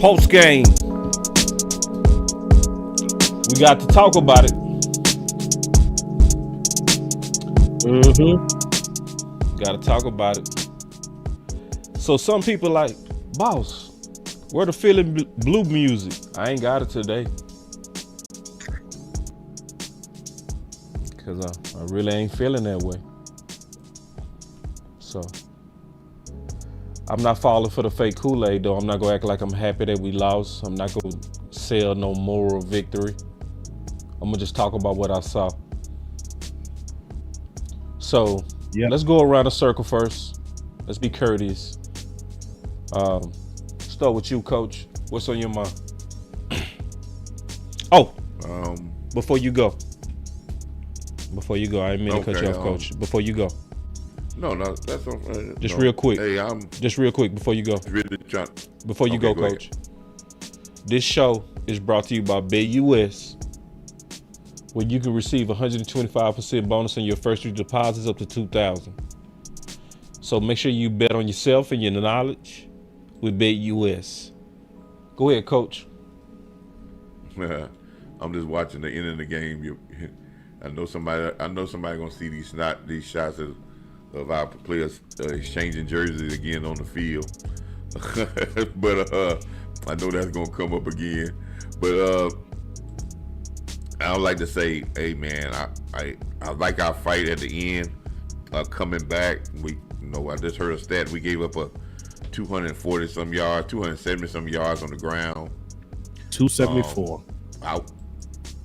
Postgame. We got to talk about it. Got to talk about it. So some people like, boss, where the feeling blue music? I ain't got it today. Cause I really ain't feeling that way. So I'm not falling for the fake Kool-Aid though. I'm not gonna act like I'm happy that we lost. I'm not gonna sell no moral victory. I'm gonna just talk about what I saw. So let's go around the circle first. Let's be courteous. Start with you, Coach. What's on your mind? Before you go, I didn't mean to cut you off, Coach. Before you go. No, that's just real quick. Hey, just real quick before you go. Really before you go, Coach. This show is brought to you by BetUS, where you can receive 125% bonus on your first 3 deposits up to $2,000. So make sure you bet on yourself and your knowledge with BetUS. Go ahead, Coach. I'm just watching the end of the game. I know somebody gonna see these shots of our players exchanging jerseys again on the field. But I know that's gonna come up again. But I would like to say, hey man, I like our fight at the end, coming back. I just heard a stat. We gave up a 240 some yards, 270 some yards on the ground. 274.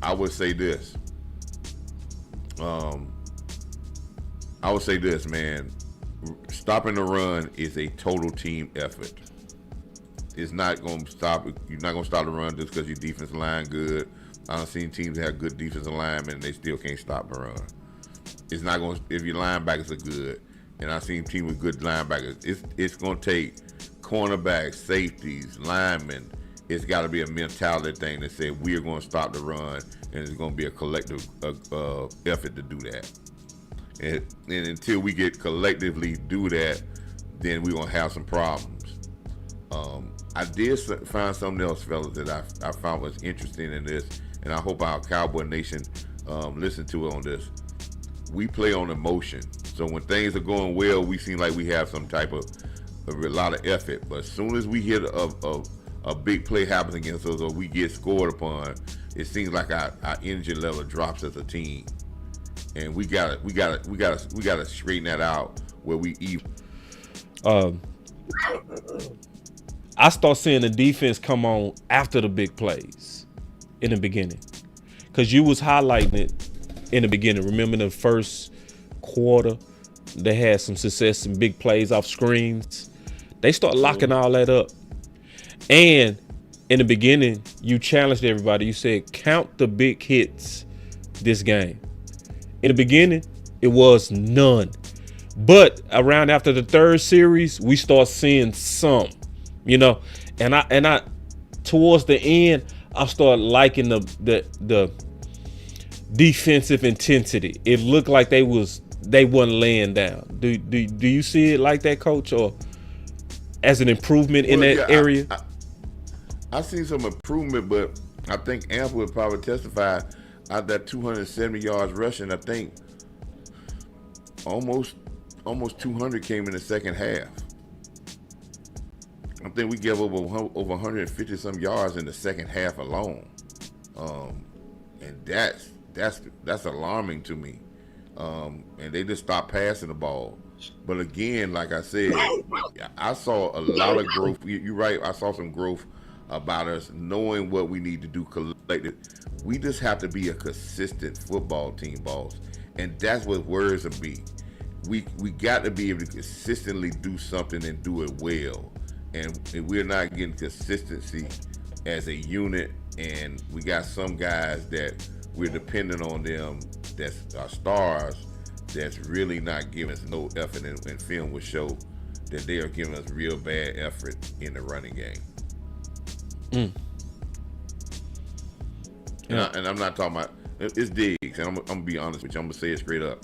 I would say this. I would say this, man. Stopping the run is a total team effort. It's not going to stop. You're not going to stop the run just because your defensive line good. I've seen teams that have good defensive linemen and they still can't stop the run. It's not going to, if your linebackers are good, and I've seen teams with good linebackers, it's going to take cornerbacks, safeties, linemen. It's got to be a mentality thing that says we're going to stop the run, and it's going to be a collective effort to do that. And until we get collectively do that, then we're going to have some problems. I did find something else, fellas, that I found was interesting in this, and I hope our Cowboy Nation listen to it on this. We play on emotion. So when things are going well, we seem like we have some type of a lot of effort. But as soon as we hit a big play happens against us or we get scored upon, it seems like our energy level drops as a team. And we gotta straighten that out where we even. I start seeing the defense come on after the big plays in the beginning, because you was highlighting it in the beginning. Remember the first quarter, they had some success and big plays off screens. They start locking all that up. And in the beginning, you challenged everybody. You said, count the big hits this game. In the beginning, it was none. But around after the third series, we start seeing some, and I towards the end, I started liking the defensive intensity. It looked like they wasn't laying down. Do you see it like that, Coach, or as an improvement in that area? I see some improvement, but I think A.M.P would probably testify out that 270 yards rushing. I think almost 200 came in the second half. I think we gave over 150 some yards in the second half alone, and that's alarming to me. And they just stopped passing the ball. But again, like I said, I saw a lot of growth. You're right. I saw some growth about us knowing what we need to do collective. We just have to be a consistent football team, boss, and that's what worries me. We got to be able to consistently do something and do it well, and we're not getting consistency as a unit. And we got some guys that we're dependent on them that's our stars that's really not giving us no effort, and film will show that they are giving us real bad effort in the running game. And I'm not talking about it's Diggs, and I'm gonna be honest with you. I'm gonna say it straight up.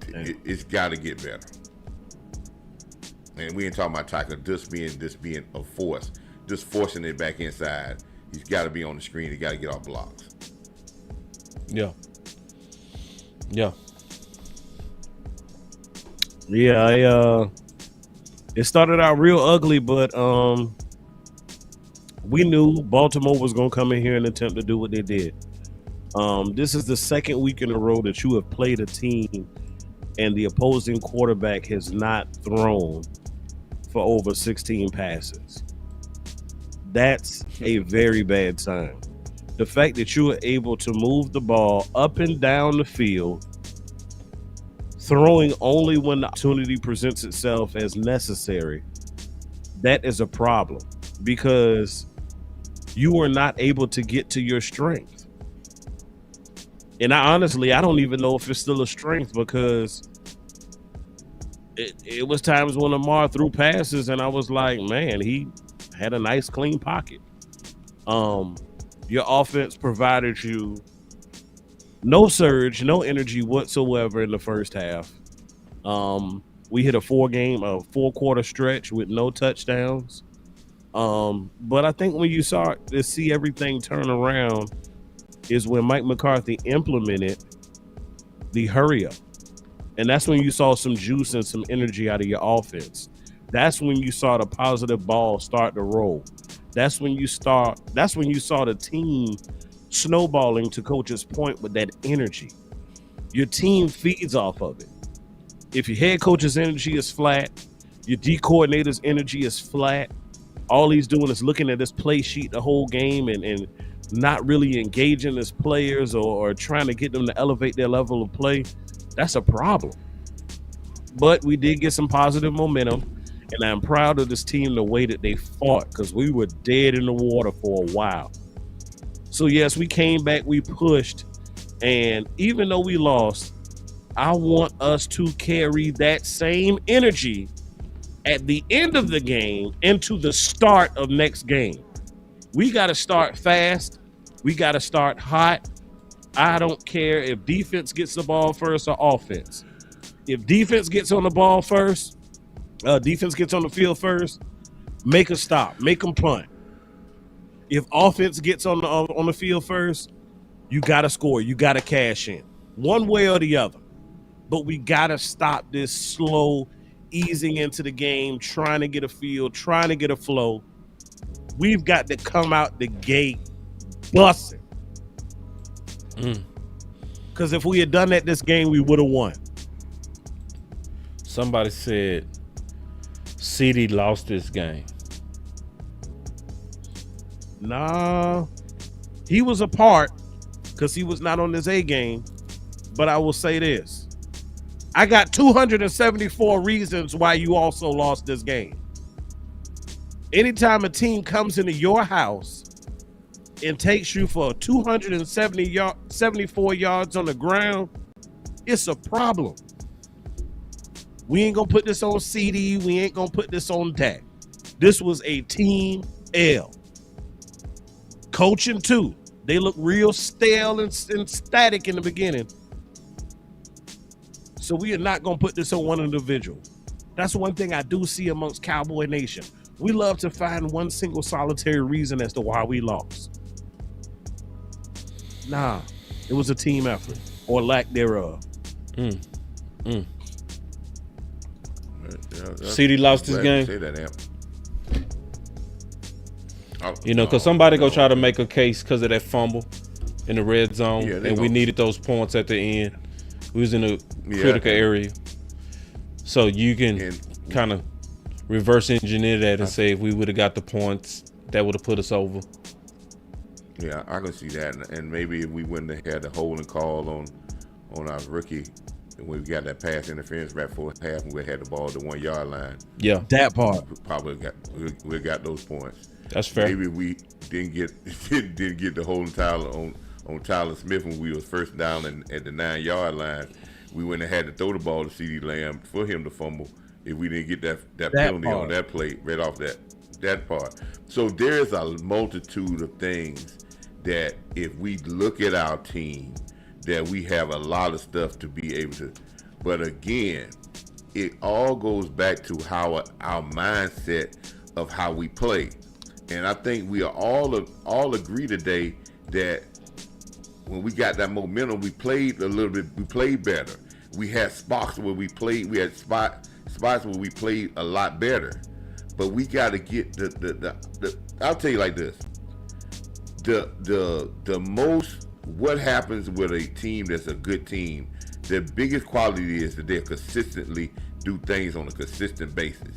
It's got to get better. And we ain't talking about tackle just being a force. just forcing it back inside. He's got to be on the screen. He got to get off blocks. Yeah. It started out real ugly, but we knew Baltimore was going to come in here and attempt to do what they did. This is the second week in a row that you have played a team and the opposing quarterback has not thrown for over 16 passes. That's a very bad sign. The fact that you are able to move the ball up and down the field, throwing only when the opportunity presents itself as necessary, that is a problem because you are not able to get to your strength. And I don't even know if it's still a strength because it was times when Lamar threw passes and I was like, man, he had a nice clean pocket. Your offense provided you no surge, no energy whatsoever in the first half. We hit a 4-quarter stretch with no touchdowns. But I think when you start to see everything turn around is when Mike McCarthy implemented the hurry up. And that's when you saw some juice and some energy out of your offense. That's when you saw the positive ball start to roll. That's when you saw the team snowballing, to Coach's point, with that energy. Your team feeds off of it. If your head coach's energy is flat, your D coordinator's energy is flat, all he's doing is looking at his play sheet the whole game and not really engaging his players or trying to get them to elevate their level of play, that's a problem. But we did get some positive momentum, and I'm proud of this team the way that they fought because we were dead in the water for a while. So, yes, we came back, we pushed, and even though we lost, I want us to carry that same energy at the end of the game into the start of next game. We got to start fast. We got to start hot. I don't care if defense gets the ball first or offense. If defense gets on the ball first, defense gets on the field first, make a stop, make them punt. If offense gets on the field first, you got to score. You got to cash in one way or the other. But we got to stop this slow easing into the game, trying to get a feel, trying to get a flow. We've got to come out the gate busting. Because if we had done that this game, we would have won. Somebody said CeeDee lost this game. Nah, he was a part because he was not on his A game. But I will say this. I got 274 reasons why you also lost this game. Anytime a team comes into your house and takes you for 274 yards on the ground, it's a problem. We ain't going to put this on CD. We ain't going to put this on Dak. This was a team L. Coaching, too. They look real stale and static in the beginning. So we are not going to put this on one individual. That's one thing I do see amongst Cowboy Nation. We love to find one single solitary reason as to why we lost. Nah, it was a team effort or lack thereof. CeeDee lost his game. Say that, A.M.P. Because somebody go try to make a case because of that fumble in the red zone, and we needed those points at the end. We was in a critical area. So you can kind of reverse engineer that and say if we would have got the points, that would have put us over. Yeah, I can see that. And maybe if we wouldn't have had the holding call on our rookie, when we got that pass interference right before half, and we had the ball at the 1 yard line. Yeah, that part. We got those points. That's fair. Maybe we didn't get the holding Tyler on Tyler Smith when we was first down at the 9 yard line. We wouldn't have had to throw the ball to CeeDee Lamb for him to fumble if we didn't get that penalty on that play right off that part. So there is a multitude of things that if we look at our team, that we have a lot of stuff to be able to. But again, it all goes back to how our mindset of how we play. And I think we are all agree today that when we got that momentum, we played a little bit. We played better. We had spots where we played. We had spots where we played a lot better. But we got to get the. I'll tell you like this. The most, what happens with a team that's a good team, the biggest quality is that they consistently do things on a consistent basis.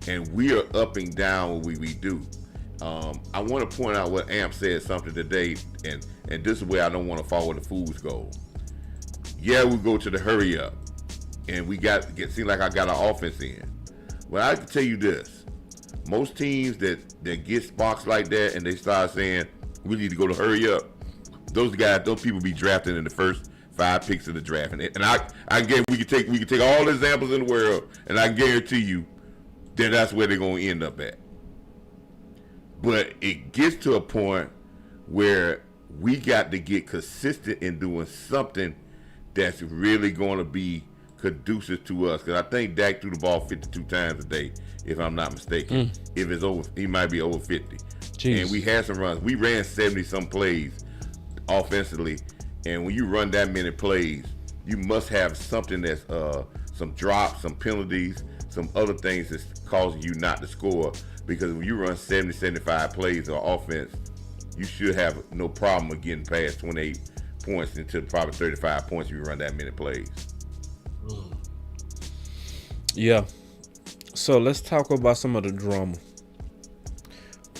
And we are up and down what we do. I want to point out what A.M.P said something today, and this is where I don't want to follow the fool's goal. Yeah, we go to the hurry up, and we seem like I got our offense in. Well, I can tell you this: most teams that get spots like that and they start saying we need to go to hurry up, those people be drafted in the first 5 picks of the draft, and I guarantee we can take all the examples in the world, and I guarantee you that that's where they're going to end up at. But it gets to a point where we got to get consistent in doing something that's really going to be conducive to us. Because I think Dak threw the ball 52 times a day, if I'm not mistaken. If it's over, he might be over 50. Jeez. And we had some runs. We ran 70-some plays offensively. And when you run that many plays, you must have something that's some drops, some penalties, some other things that's causing you not to score. Because when you run 70, 75 plays of offense, you should have no problem with getting past 28 points into probably 35 points if you run that many plays. Yeah. So let's talk about some of the drama.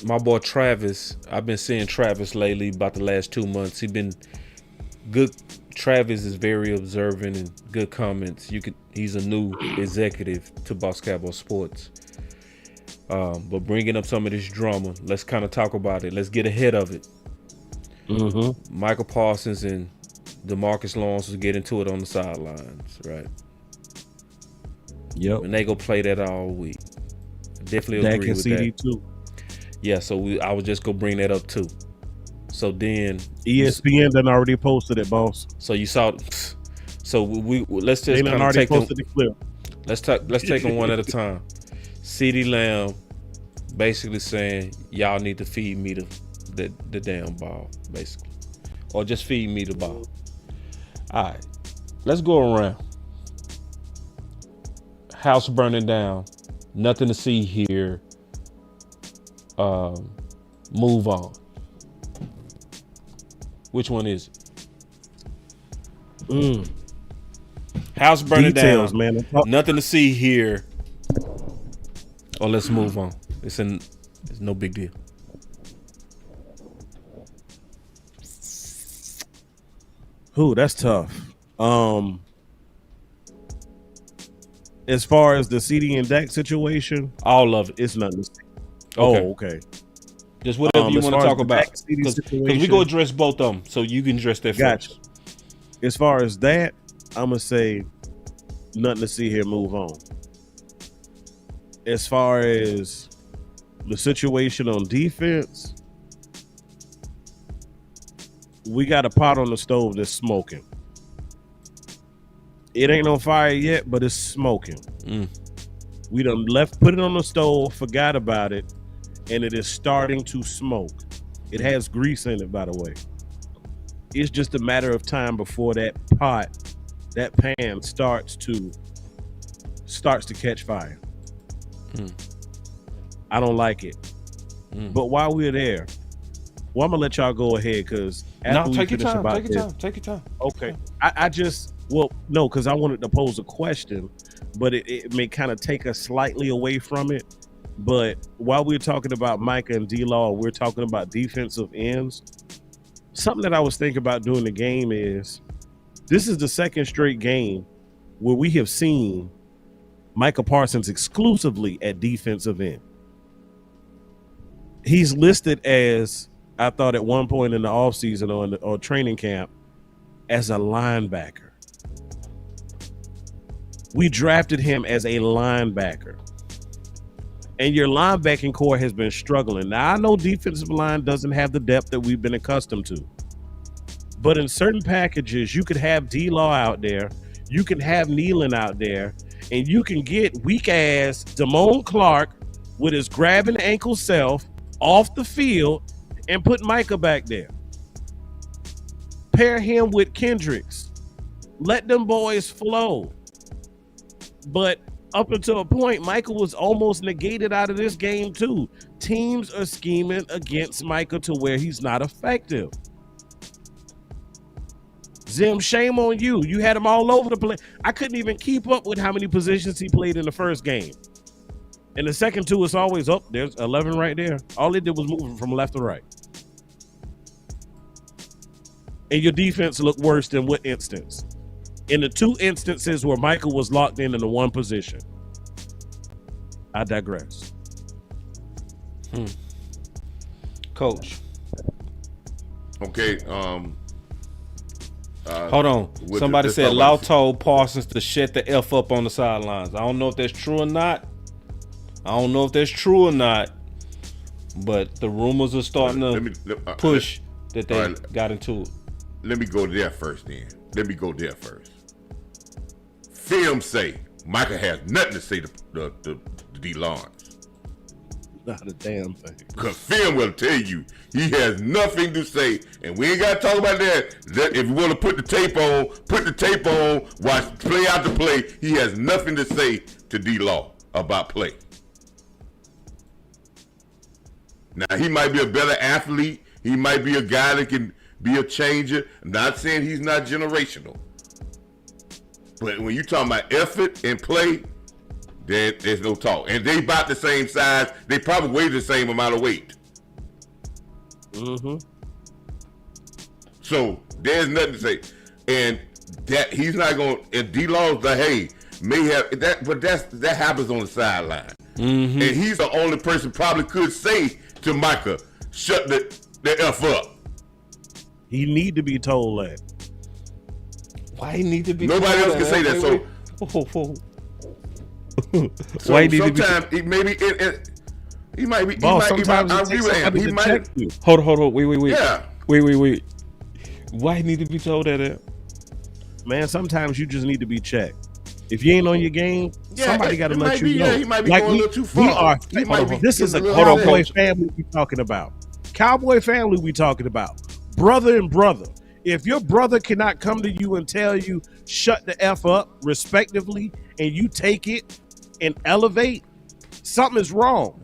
My boy Travis, I've been seeing Travis lately about the last 2 months. He's been good. Travis is very observant and good comments. He's a new executive to Boss Cowboy Sports. But bringing up some of this drama, let's kind of talk about it. Let's get ahead of it. Michael Parsons and DeMarcus Lawrence will get into it on the sidelines, right? Yep. And they go play that all week. Definitely agree with CeeDee that. Too. Yeah, so I was just gonna bring that up too. So then ESPN done already posted it, boss. So you saw. So let's just kind of take them. Let's take them one at a time. CeeDee Lamb basically saying y'all need to feed me the damn ball, basically, or just feed me the ball. All right, let's go around. House burning down, nothing to see here. Move on. Which one is it? House burning Details, down, man. Nothing to see here. Or let's move on. It's no big deal. Ooh, that's tough. As far as the CeeDee and Dak situation, all of it, it's nothing to see. Okay. Oh, okay. Just whatever you want to talk about. Because we go address both of them, so you can address that gotcha. first. As far as that, I'm going to say nothing to see here, move on. As far as the situation on defense, we got a pot on the stove that's smoking. It ain't on fire yet, but it's smoking. We done put it on the stove, forgot about it, and it is starting to smoke. It has grease in it, by the way. It's just a matter of time before that pan starts to catch fire. I don't like it. But while we're there, well, I'm gonna let y'all go ahead because take your time. Okay. No, because I wanted to pose a question, but it may kind of take us slightly away from it. But while we're talking about Micah and D-Law, we're talking about defensive ends. Something that I was thinking about during the game is this is the second straight game where we have seen Micah Parsons exclusively at defensive end. He's listed as, I thought at one point in the offseason or training camp, as a linebacker. We drafted him as a linebacker. And your linebacking core has been struggling. Now, I know defensive line doesn't have the depth that we've been accustomed to. But in certain packages, you could have D-Law out there, you can have Nealon out there, and you can get weak-ass Damone Clark with his grabbing ankle self off the field and put Micah back there. Pair him with Kendricks. Let them boys flow. But up until a point, Micah was almost negated out of this game too. Teams are scheming against Micah to where he's not effective. Zim, shame on you. You had him all over the place. I couldn't even keep up with how many positions he played in the first game. In the second two, it's always up. There's 11 right there. All it did was moving from left to right. And your defense looked worse than what instance? In the two instances where Michael was locked in the one position. I digress. Coach. Okay. Hold on. Somebody said Lau told Parsons to shut the F up on the sidelines. I don't know if that's true or not. But the rumors are starting to push that they got into it. Let me go there first. Film say Micah has nothing to say to D. Lawrence. Not a damn thing. Because film will tell you he has nothing to say. And we ain't got to talk about that. If you want to put the tape on, watch play out the play. He has nothing to say to D-Law about play. Now, he might be a better athlete. He might be a guy that can be a changer. I'm not saying he's not generational. But when you talking about effort and play, there's no talk. And they about the same size. They probably weigh the same amount of weight. Mm-hmm. So there's nothing to say. And that he's not going to, and D-Law's like, hey, may have that, but that happens on the sideline. Mm-hmm. And he's the only person probably could say to Micah, shut the F up. He need to be told that. Why he need to be Nobody told else can say that. So Why he need to be sometimes he might be Boss, he might I agree with him. He might Hold on. Wait. Yeah. Wait. Why he need to be told that? Man, sometimes you just need to be checked. If you ain't on your game, somebody got to let you know. Yeah, he might be going a little too far. This is a Cowboy family we talking about. Cowboy family we talking about. Brother and brother. If your brother cannot come to you and tell you shut the F up respectively and you take it and elevate, something is wrong.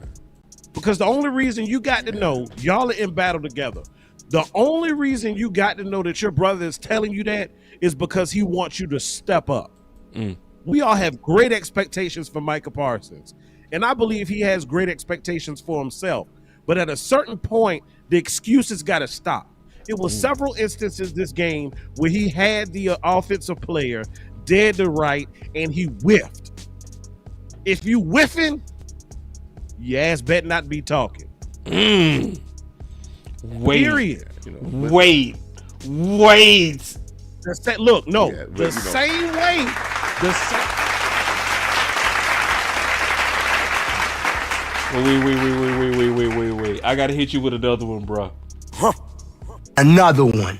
Because the only reason you got to know, y'all are in battle together. The only reason you got to know that your brother is telling you that is because he wants you to step up. We all have great expectations for Micah Parsons. And I believe he has great expectations for himself. But at a certain point, the excuses got to stop. It was several instances this game where he had the offensive player dead to right and he whiffed. If you whiffing, your ass better not be talking. Wait. Period. Wait. Look, no, Yeah, the same way. Wait. I gotta hit you with another one, bro. Another one.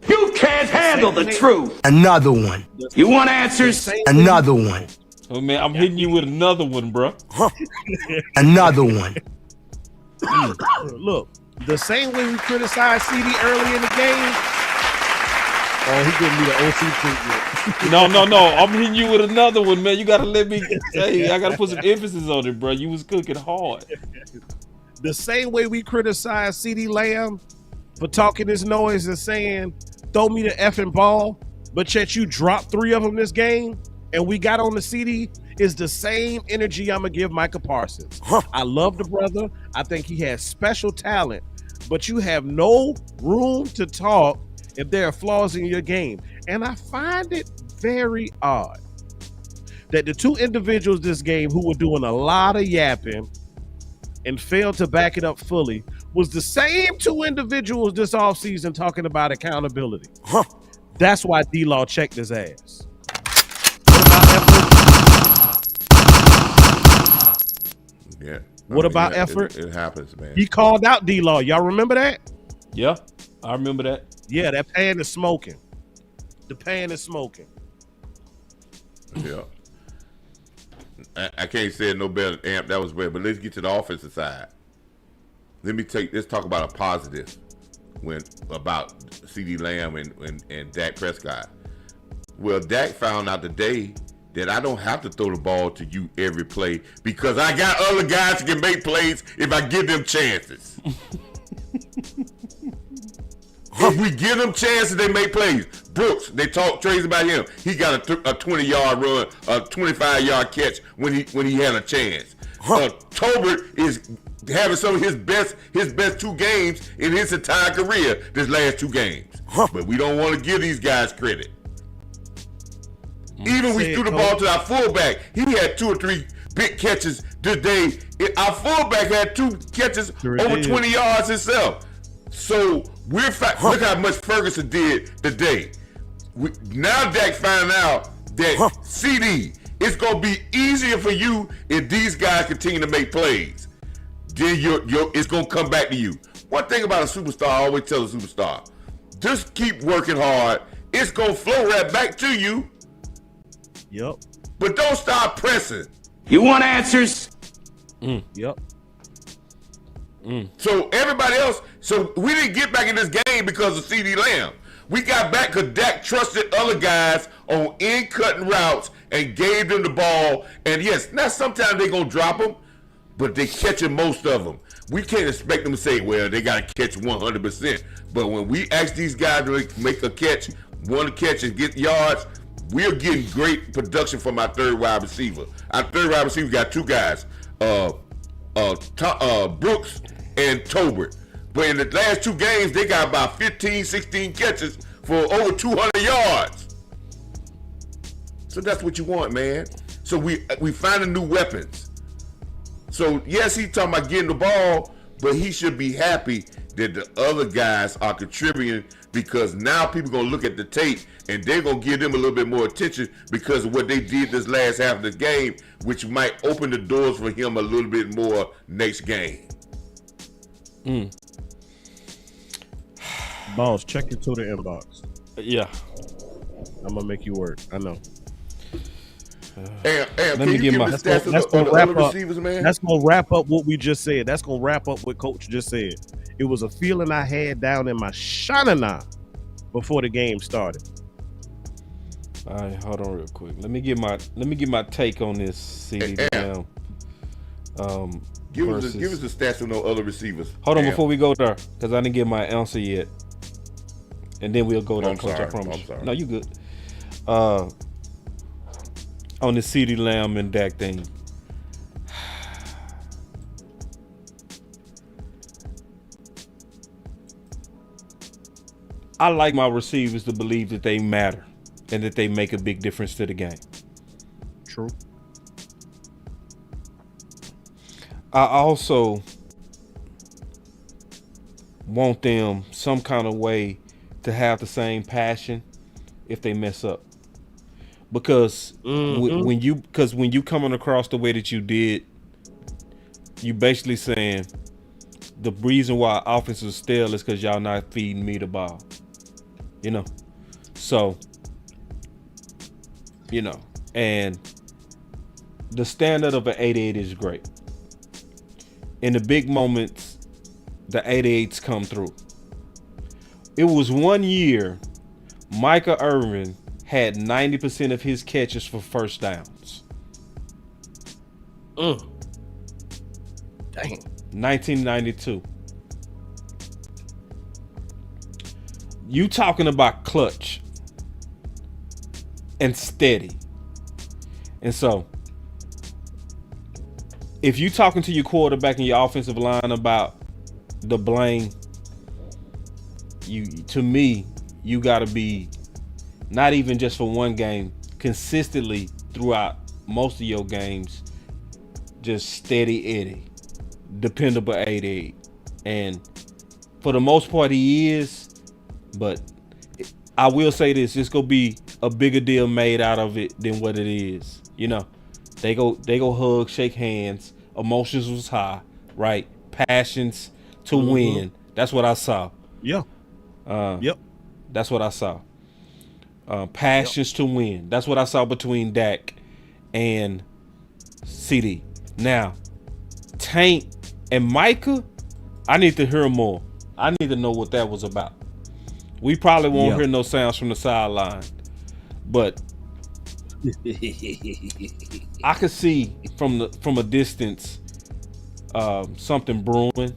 You can't handle the truth. Another one. You want answers? Another one. Oh man, I'm hitting you with another one, bro. Another one. Look, the same way we criticized CeeDee early in the game. Oh, he giving me the OC treatment. No. I'm hitting you with another one, man. You gotta let me. Hey, I gotta put some emphasis on it, bro. You was cooking hard. The same way we criticized CeeDee Lamb for talking this noise and saying, throw me the effing ball, but yet you dropped 3 of them this game, and we got on the CeeDee, is the same energy I'm going to give Micah Parsons. I love the brother. I think he has special talent, but you have no room to talk if there are flaws in your game. And I find it very odd that the 2 individuals this game who were doing a lot of yapping and failed to back it up fully was the same 2 individuals this offseason talking about accountability. That's why D-Law checked his ass. What about effort? It happens, man. He called out D-Law. Y'all remember that? Yeah, I remember that. Yeah, that pan is smoking. The pan is smoking. Yeah. I can't say it no better than A.M.P. That was better, but let's get to the offensive side. let's talk about a positive about CeeDee Lamb and Dak Prescott. Well, Dak found out today that I don't have to throw the ball to you every play because I got other guys who can make plays if I give them chances. If we give them chances, they make plays. Brooks, they talk crazy about him. He got a 20-yard run, a 25-yard catch when he had a chance. Tolbert is having some of his best 2 games in his entire career this last 2 games. But we don't want to give these guys credit. Even we threw the ball to our fullback. He had 2 or 3 big catches today. Our fullback had 2 catches over 20 yards himself. So look how much Ferguson did today. Now Dak found out that CD, it's gonna be easier for you if these guys continue to make plays. Then it's gonna come back to you. One thing about a superstar, I always tell a superstar, just keep working hard. It's gonna flow right back to you. Yep. But don't stop pressing. You want answers? Yep. So everybody else, we didn't get back in this game because of CeeDee Lamb. We got back because Dak trusted other guys on in-cutting routes and gave them the ball. And yes, now sometimes they're going to drop them, but they catching most of them. We can't expect them to say, well, they got to catch 100%. But when we ask these guys to make a catch, one catch and get yards, we're getting great production from our third wide receiver. Our third wide receiver got 2 guys, Brooks and Tolbert. But in the last 2 games, they got about 15, 16 catches for over 200 yards. So that's what you want, man. So we finding new weapons. So yes, he's talking about getting the ball, but he should be happy that the other guys are contributing because now people are going to look at the tape and they're going to give them a little bit more attention because of what they did this last half of the game, which might open the doors for him a little bit more next game. Boss, check into the inbox. Yeah. I'm gonna make you work. I know. Let me give my stats that's on gonna the wrap other up. receivers, man. That's gonna wrap up what we just said. That's gonna wrap up what Coach just said. It was a feeling I had down in my shanana before the game started. All right, hold on real quick. Let me get my take on this CeeDee Lamb. Give us the stats on those other receivers. Hold on before we go there, because I didn't get my answer yet. And then we'll go there, Coach. I promise. I'm sorry. No, you good. On the CeeDee Lamb and Dak thing. I like my receivers to believe that they matter and that they make a big difference to the game. True. I also want them some kind of way to have the same passion if they mess up. Because when you coming across the way that you did, you basically saying the reason why offense is stale is because y'all not feeding me the ball. You know, so and the standard of an 88 is great. In the big moments, the 88s come through. It was one year, Micah Irvin had 90% of his catches for first downs. Dang. 1992. You talking about clutch and steady. And so, if you talking to your quarterback and your offensive line about the blame, you gotta be not even just for one game, consistently throughout most of your games, just steady Eddie, dependable 88. And for the most part he is, but I will say this, it's gonna be a bigger deal made out of it than what it is. You know, they go hug, shake hands, emotions was high, right? Passions to win. That's what I saw. Yeah. Yep. That's what I saw. Passions to win. That's what I saw between Dak and CD. Now, Tank and Micah, I need to hear more. I need to know what that was about. We probably won't hear no sounds from the sideline, but I could see from a distance something brewing.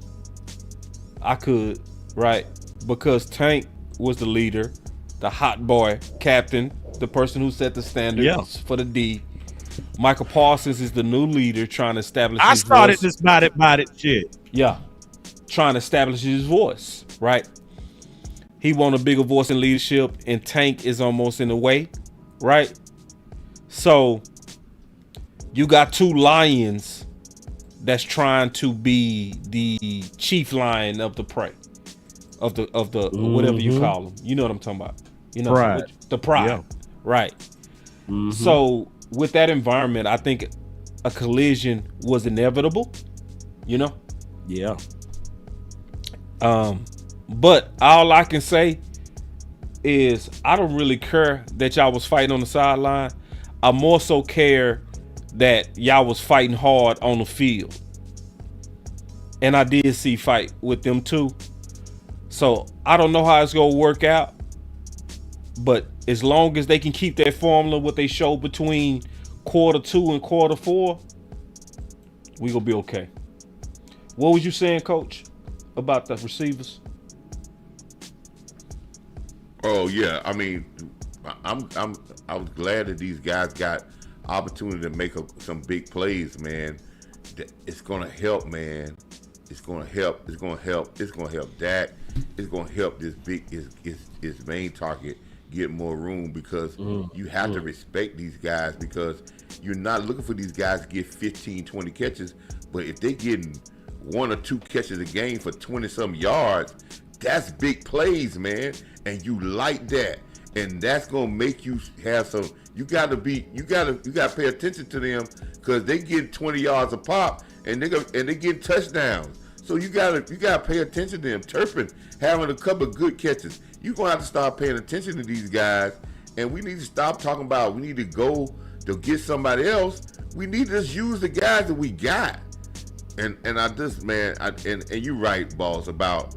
I could, right? Because Tank was the leader, the hot boy captain, the person who set the standards for the D. Michael Parsons is the new leader trying to establish his voice. I started this about it shit. Yeah. Trying to establish his voice, right? He want a bigger voice in leadership, and Tank is almost in the way, right? So you got two lions that's trying to be the chief lion of the prey, of the whatever you call them. You know what I'm talking about? You know, pride. The pride, right? So with that environment, I think a collision was inevitable. You know? Yeah. But all I can say is I don't really care that y'all was fighting on the sideline. I more so care that y'all was fighting hard on the field. And I did see fight with them too. So I don't know how it's gonna work out. But as long as they can keep that formula, what they showed between quarter 2 and quarter 4, we gonna be okay. What was you saying, Coach, about the receivers? Oh yeah, I mean, I was glad that these guys got opportunity to make some big plays, man. It's gonna help, man. It's gonna help. It's gonna help. It's gonna help Dak. It's gonna help this his main target get more room, because you have to respect these guys, because you're not looking for these guys to get 15, 20 catches, but if they're getting 1 or 2 catches a game for 20-some yards, that's big plays, man. And you like that, and that's gonna make you have some. You gotta pay attention to them, because they get 20 yards a pop, and they get touchdowns. So you gotta pay attention to them. Turpin having a couple of good catches. You're gonna have to start paying attention to these guys, and we need to stop talking about we need to go to get somebody else. We need to just use the guys that we got. And I just, man, and you're right, boss, about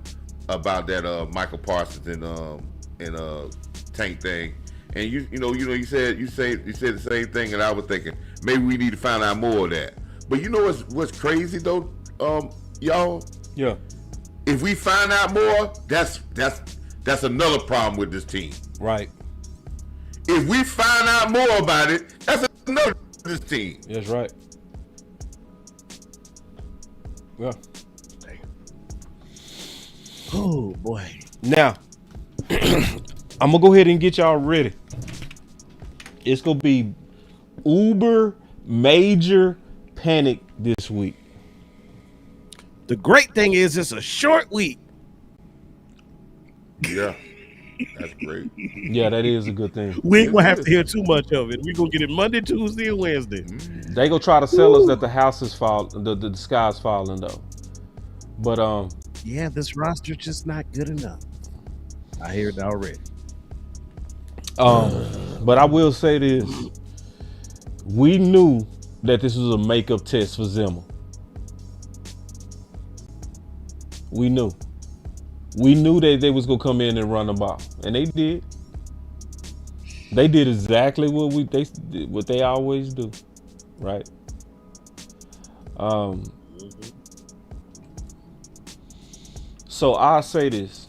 that Michael Parsons and Tank thing. And you said the same thing, and I was thinking maybe we need to find out more of that. But you know what's crazy though, y'all? Yeah. If we find out more, that's another problem with this team. Right. If we find out more about it, that's another problem with this team. That's right. Yeah. Oh boy. Now, I'm gonna go ahead and get y'all ready. It's gonna be uber major panic this week. The great thing is it's a short week. Yeah, that's great. Yeah, that is a good thing. We ain't gonna have to hear too much of it. We're gonna get it Monday, Tuesday, and Wednesday. They gonna try to sell us that the house is falling, the sky's falling though. But yeah, this roster's just not good enough. I hear it already. But I will say this: we knew that this was a makeup test for Zimmer. We knew that they was gonna come in and run the ball, and they did. They did exactly what they always do, right? So I'll say this.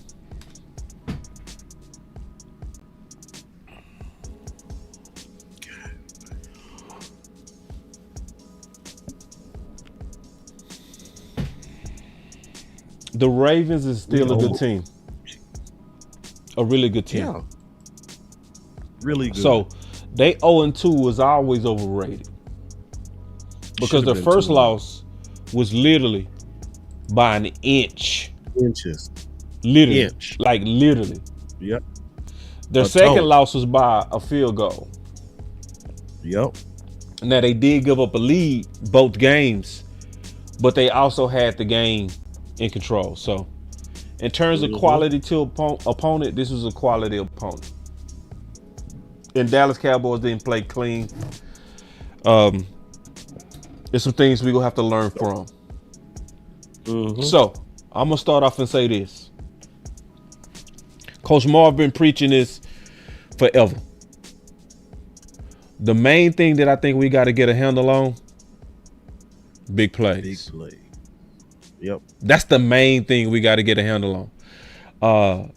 The Ravens is still a good team. A really good team. Yeah. Really good. So they 0-2 was always overrated. Because their first loss was literally by an inch. Inches. Literally. Inch. Like literally. Yep. Their second loss was by a field goal. Yep. Now they did give up a lead both games, but they also had the game in control. So in terms of quality to opponent, this was a quality opponent. And Dallas Cowboys didn't play clean. There's some things we're gonna have to learn from. So I'm gonna start off and say this. Coach Marv been preaching this forever. The main thing that I think we got to get a handle on, big plays. Big play. Yep. That's the main thing we got to get a handle on.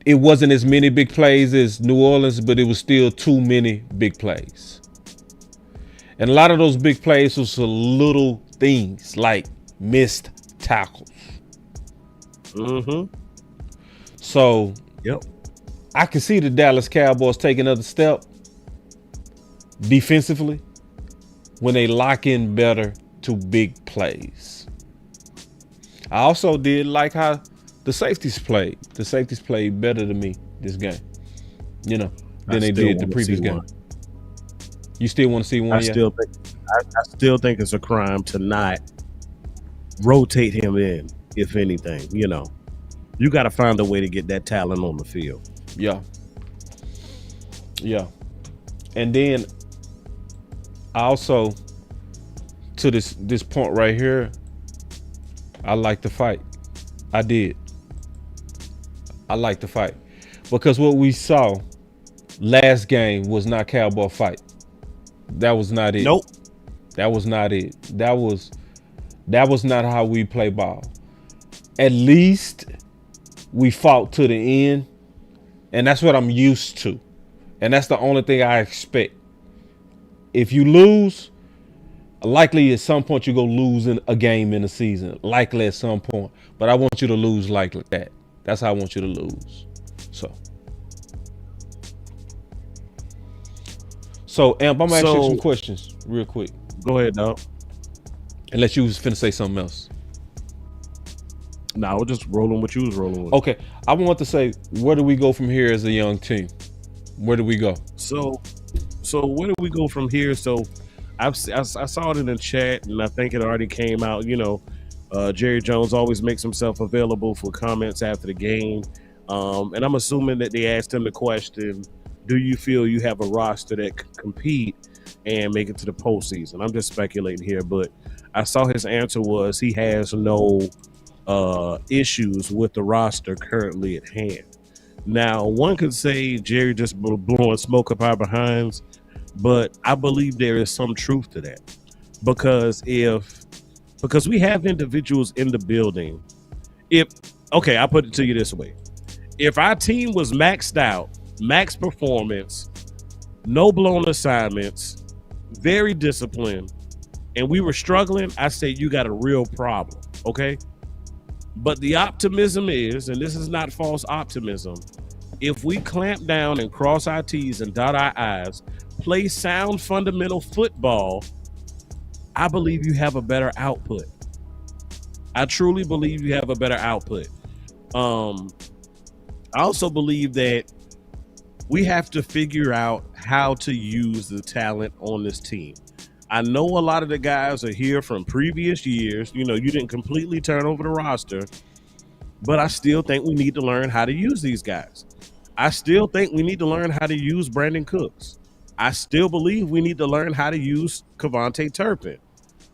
It wasn't as many big plays as New Orleans, but it was still too many big plays. And a lot of those big plays was little things like missed tackles. Mm-hmm. So Yep. I can see the Dallas Cowboys take another step defensively when they lock in better to big plays. I also did like how the safeties played. The safeties played better than me this game, than they did the previous game. You still want to see one? I still think it's a crime to not rotate him in, if anything. You got to find a way to get that talent on the field. Yeah. And then I also, to this point right here, I like the fight. I did. I like the fight because what we saw last game was not Cowboy fight. That was not it. Nope. That was not it. That was not how we play ball. At least we fought to the end, and that's what I'm used to. And that's the only thing I expect. If you lose, likely at some point you're going to lose in a game in the season. Likely at some point. But I want you to lose like that. That's how I want you to lose. So A.M.P, I'm going to ask you some questions real quick. Go ahead, dog. Unless you was finna say something else. No, I was just rolling what you was rolling with. Okay. I want to say, where do we go from here as a young team? Where do we go? So where do we go from here? So I saw it in the chat, and I think it already came out. Jerry Jones always makes himself available for comments after the game. And I'm assuming that they asked him the question, do you feel you have a roster that can compete and make it to the postseason? I'm just speculating here, but I saw his answer was he has no issues with the roster currently at hand. Now, one could say Jerry just blowing smoke up our behinds, but I believe there is some truth to that. Because we have individuals in the building. I'll put it to you this way. If our team was maxed out, max performance, no blown assignments, very disciplined, and we were struggling, I say you got a real problem, okay? But the optimism is, and this is not false optimism, if we clamp down and cross our T's and dot our I's, play sound fundamental football, I believe you have a better output. I truly believe you have a better output. I also believe that we have to figure out how to use the talent on this team. I know a lot of the guys are here from previous years. You didn't completely turn over the roster, but I still think we need to learn how to use these guys. I still think we need to learn how to use Brandon Cooks. I still believe we need to learn how to use Kevontae Turpin.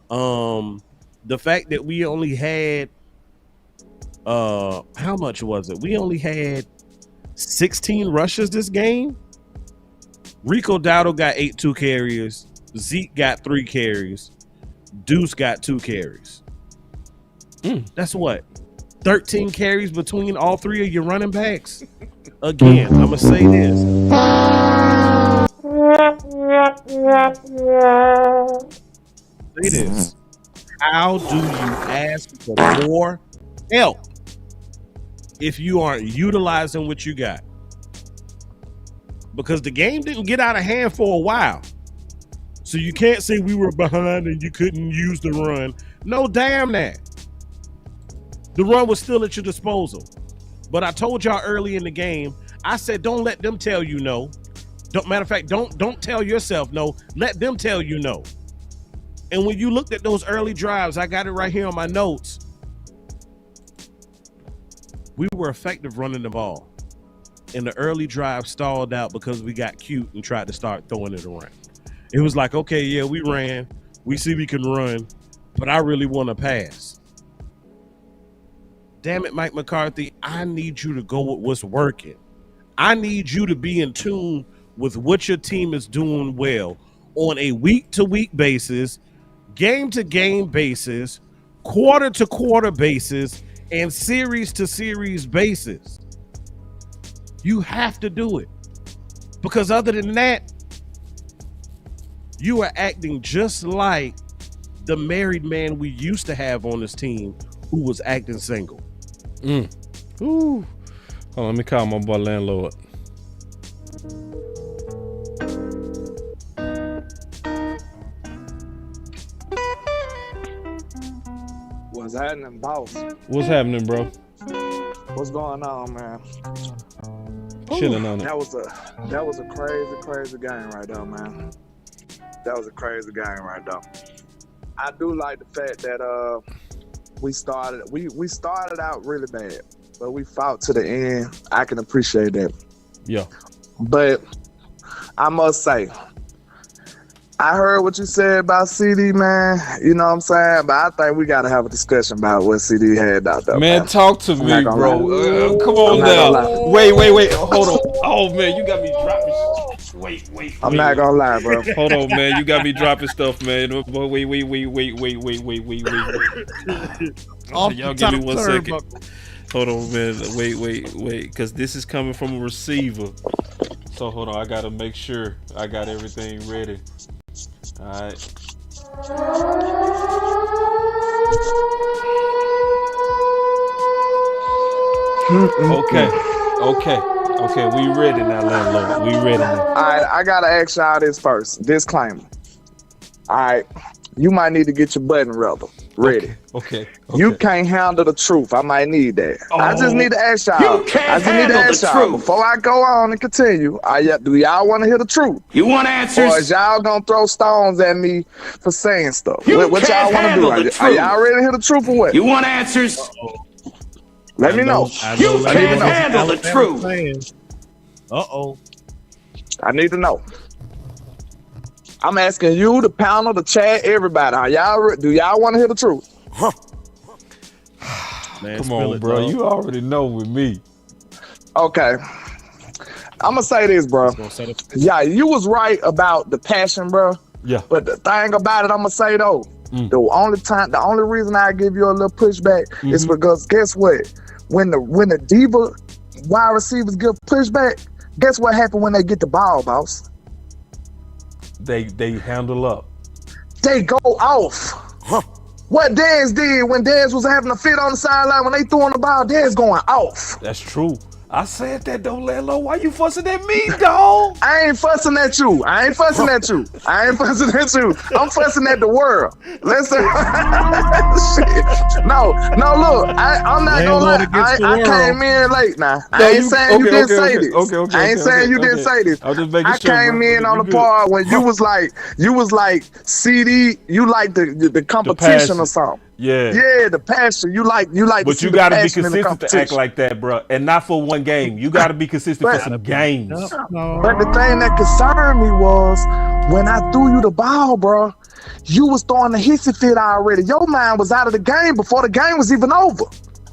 The fact that we only had, how much was it? We only had 16 rushes this game. Rico Dowdle got 8 carries. Zeke got 3 carries. Deuce got 2 carries. That's what? 13 carries between all 3 of your running backs. Again, I'm going to say this. Say this. How do you ask for more help if you aren't utilizing what you got? Because the game didn't get out of hand for a while. So you can't say we were behind and you couldn't use the run. No, damn that. The run was still at your disposal. But I told y'all early in the game, I said, don't let them tell you no. Matter of fact, don't tell yourself no. Let them tell you no. And when you looked at those early drives, I got it right here on my notes. We were effective running the ball. And the early drive stalled out because we got cute and tried to start throwing it around. It was like, okay, yeah, we ran. We see we can run, but I really want to pass. damn it, Mike McCarthy, I need you to go with what's working. I need you to be in tune with what your team is doing well on a week-to-week basis, game-to-game basis, quarter-to-quarter basis, and series-to-series basis. You have to do it. Because other than that, you are acting just like the married man we used to have on this team who was acting single. Ooh. Hold on, let me call my boy landlord. What's happening, boss? What's happening, bro? What's going on, man? Chilling on it. That was a crazy game right there, man. That was a crazy game right there. I do like the fact that we started out really bad, but we fought to the end. I can appreciate that. Yeah. But I must say, I heard what you said about CeeDee, man. You know what I'm saying? But I think we got to have a discussion about what CeeDee had out there. Man, talk to me, bro. Come on now. Wait. Hold on. Oh, man, you got me dropping. Wait. I'm not going to lie, bro. Hold on, man. You got me dropping stuff, man. Wait. Y'all give me 1 second. Hold on, man. Wait. Because this is coming from a receiver. So, hold on. I got to make sure I got everything ready. All right. Okay. We ready now, landlord. We ready now. All right, I gotta ask y'all this first. Disclaimer. All right, you might need to get your button ready. Okay. You can't handle the truth. I might need that. I just need to ask y'all. You can't handle the truth. Before I go on and continue, do y'all want to hear the truth? You want answers? Or is y'all gonna throw stones at me for saying stuff? You What y'all want to do? Are y'all ready to hear the truth or what? You want answers? Let me know. You can't handle the truth. I need to know. I'm asking you, the panel, the chat, everybody. Do y'all want to hear the truth? Man, come on, bro. Dog. You already know with me. Okay. I'm going to say this, bro. Yeah, you was right about the passion, bro. Yeah. But the thing about it, I'm going to say, though, the only reason I give you a little pushback is because guess what? When the diva wide receivers give pushback, guess what happened when they get the ball, boss? They handle up. They go off. What Dez did when Dez was having a fit on the sideline, when they threw on the ball, Dez going off. That's true. I said that though, Lelo. Why you fussing at me, dog? I ain't fussing at you. I'm fussing at you. I'm fussing at the world. Listen. Shit. No, look. I'm not gonna lie. I came in late now. I ain't saying you didn't say this. Okay. I ain't saying you didn't say this. I came in on the part when you was like CeeDee, you like the competition or something. Yeah, the passion. You like. But you gotta be consistent to act like that, bro, and not for one game. You gotta be consistent for some games. But the thing that concerned me was when I threw you the ball, bro. You was throwing the hissy fit already. Your mind was out of the game before the game was even over.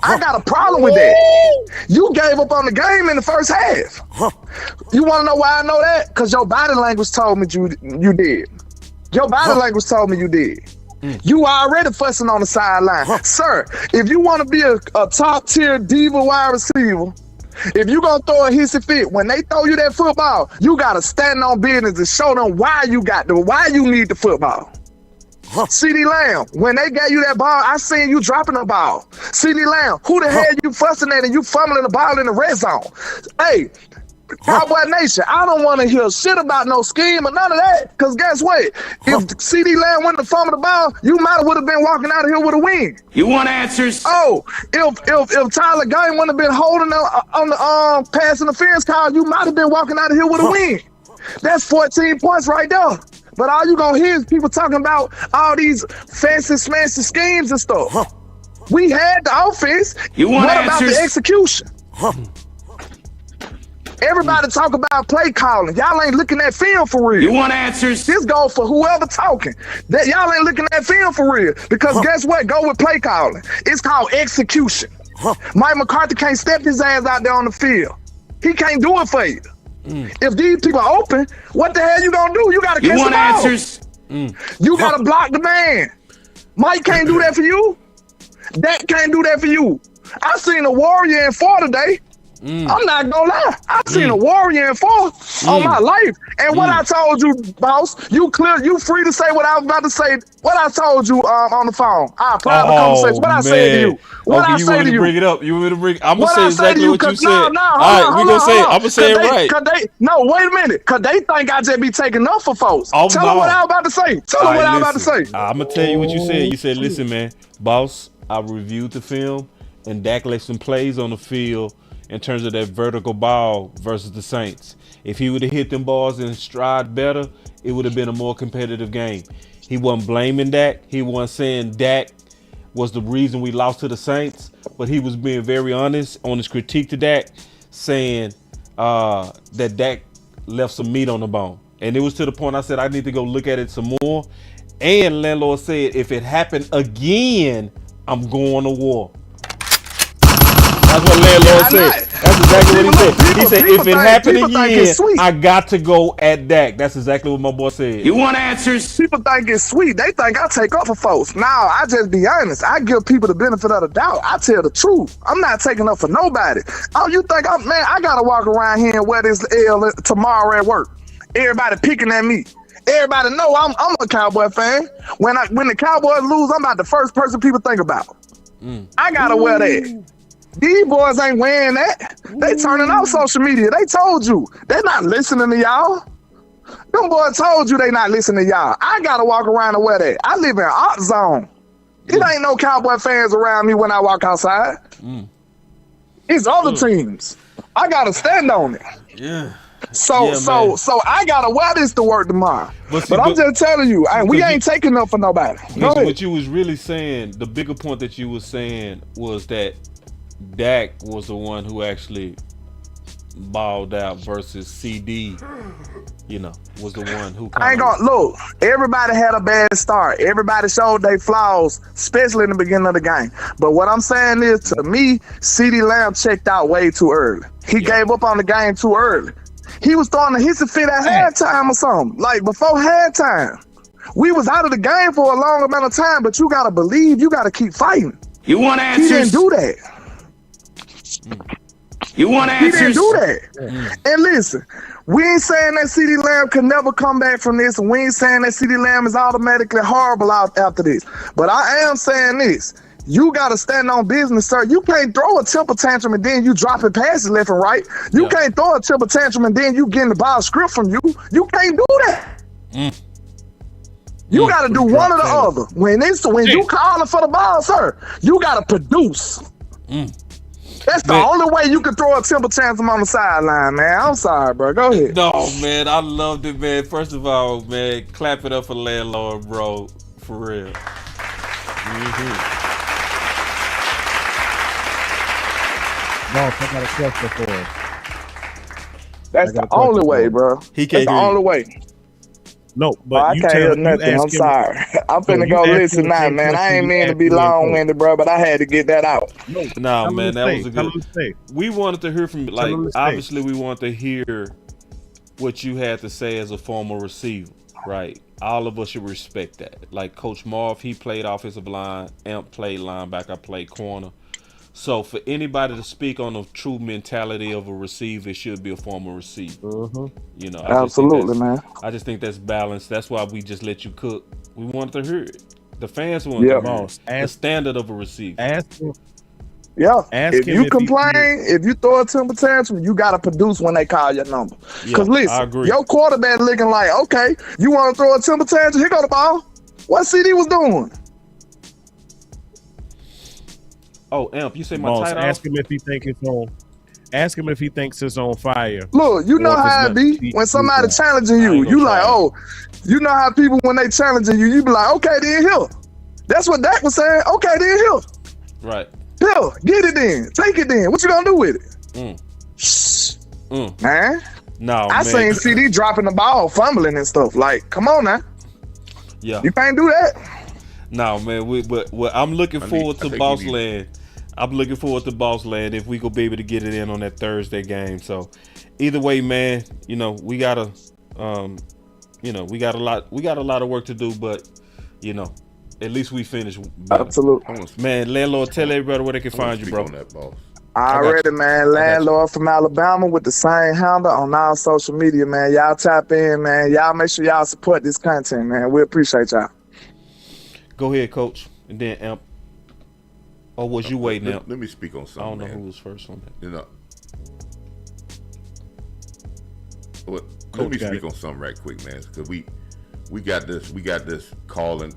I got a problem with that. You gave up on the game in the first half. You want to know why I know that? Because your body language told me you did. Your body language told me you did. You already fussing on the sideline. Sir, if you want to be a top tier diva wide receiver, if you gonna throw a hissy fit, when they throw you that football, you gotta stand on business and show them why you need the football. CeeDee Lamb, when they gave you that ball, I seen you dropping the ball. CeeDee Lamb, who the hell you fussing at and you fumbling the ball in the red zone? Hey, Cowboy Nation, I don't want to hear shit about no scheme or none of that. Because guess what? If CeeDee Lamb wouldn't have fumbled the ball, you might have been walking out of here with a win. You want answers? Oh, if Tyler Game wouldn't have been holding on the pass interference call, you might have been walking out of here with a win. That's 14 points right there. But all you gonna hear is people talking about all these fancy smancy schemes and stuff. We had the offense. You want what answers? About the execution? Everybody talk about play calling. Y'all ain't looking at film for real. You want answers? This goes for whoever talking. That y'all ain't looking at film for real. Because guess what? Go with play calling. It's called execution. Mike McCarthy can't step his ass out there on the field. He can't do it for you. If these people are open, what the hell you gonna do? You gotta catch the want ball. answers? You gotta block the man. Mike can't do that for you. Dak can't do that for you. I seen a Warrior in 4 today. I'm not gonna lie. I seen a Warrior in 4 on my life. And what I told you, boss, you free to say what I was about to say. What I told you on the phone. Our private conversation. What I say to you? What I say to you? Bring it up. You want me to bring? I'm gonna What say I say exactly to you? what you Cause said. no, All right, we gonna say. I'm gonna say it right. No, wait a minute. Cause they think I just be taking up for folks. Oh, Tell them what I was about to say. Tell them what I was about to say. I'm gonna tell you what you said. You said, "Listen, man, boss. I reviewed the film, and Dak left some plays on the field in terms of that vertical ball versus the Saints. If he would have hit them balls in stride better, it would have been a more competitive game." He wasn't blaming Dak. He wasn't saying Dak was the reason we lost to the Saints, but he was being very honest on his critique to Dak, saying that Dak left some meat on the bone. And it was to the point I said I need to go look at it some more. And landlord said, if it happened again, I'm going to war. That's what landlord said. That's exactly what he said. He said, if it happened again, I got to go at Dak. That's exactly what my boy said. You want answers? People think it's sweet. They think I take up for folks. Nah, I just be honest. I give people the benefit of the doubt. I tell the truth. I'm not taking up for nobody. Oh, you think I gotta walk around here and wear this L tomorrow at work. Everybody picking at me. Everybody know I'm a Cowboy fan. When the Cowboys lose, I'm about the first person people think about. I gotta wear that. These boys ain't wearing that. They turning off social media. They told you. They not listening to y'all. Them boys told you they not listening to y'all. I gotta walk around and wear that. I live in art zone. It ain't no Cowboy fans around me when I walk outside. It's other teams. I gotta stand on it. Yeah. So I gotta wear this to work tomorrow. But I'm just telling you, we ain't taking up for nobody. What you was really saying, the bigger point that you was saying was that Dak was the one who actually balled out versus CeeDee, was the one who I ain't gonna look. Everybody had a bad start. Everybody showed their flaws, especially in the beginning of the game. But what I'm saying is, to me, CeeDee Lamb checked out way too early. He gave up on the game too early. He was throwing a hissy fit at halftime or something. Like before halftime. We was out of the game for a long amount of time, but you gotta believe, you gotta keep fighting. You want answers? He didn't do that. You want answers? He didn't do that. And listen, we ain't saying that CeeDee Lamb could never come back from this, and we ain't saying that CeeDee Lamb is automatically horrible after this. But I am saying this. You got to stand on business, sir. You can't throw a temper tantrum and then you dropping passes left and right. You can't throw a temper tantrum and then you getting the ball script from you. You can't do that. You got to do one or the other. When you calling for the ball, sir, you got to produce. That's the only way you can throw a temper tantrum on the sideline, man. I'm sorry, bro. Go ahead. No, man, I loved it, man. First of all, man, clap it up for landlord, bro. For real. Boss, I got a question for us. That's the only way, bro. That's the only way. No, but I can't hear nothing. I'm sorry. I'm finna go listen now, man. I ain't mean to be long-winded, bro, but I had to get that out. Nah, man, that was a good. We wanted to hear from, obviously, we wanted to hear what you had to say as a former receiver, right? All of us should respect that. Like Coach Marv, he played offensive line. A.M.P played linebacker. I played corner. So for anybody to speak on the true mentality of a receiver, it should be a former receiver. Absolutely, man. I just think that's balanced. That's why we just let you cook. We wanted to hear it. The fans wanted to hear it. The standard of a receiver. Ask him. If you complain, if you throw a temper tantrum, you got to produce when they call your number. Because listen, your quarterback looking like, okay, you want to throw a temper tantrum? Here go the ball. What CeeDee was doing? Oh, A.M.P, you say my Boss, title? ask him if he thinks it's on. Ask him if he thinks it's on fire. Look, you know how it be when somebody challenging you. You like, you know how people when they challenging you, you be like, okay, then here. That's what Dak was saying. Okay, then here. Right. Here, get it then. Take it then. What you gonna do with it? Man. No, I seen CeeDee dropping the ball, fumbling and stuff. Like, come on now. Yeah. You can't do that. No, man. But I'm looking forward to Boss Land. I'm looking forward to Boss Land if we go be able to get it in on that Thursday game. So either way, man, we got a lot of work to do, but at least we finished better. Absolutely. Man, landlord, tell everybody where they can find you, bro. On that, boss. Already, man. Landlord from Alabama with the same handle on all social media, man. Y'all tap in, man. Y'all make sure y'all support this content, man. We appreciate y'all. Go ahead, Coach, and then A.M.P. Or was you waiting out? Let me speak on something. I don't know man. who was first on that. Let me speak on something right quick, man, because we got this calling,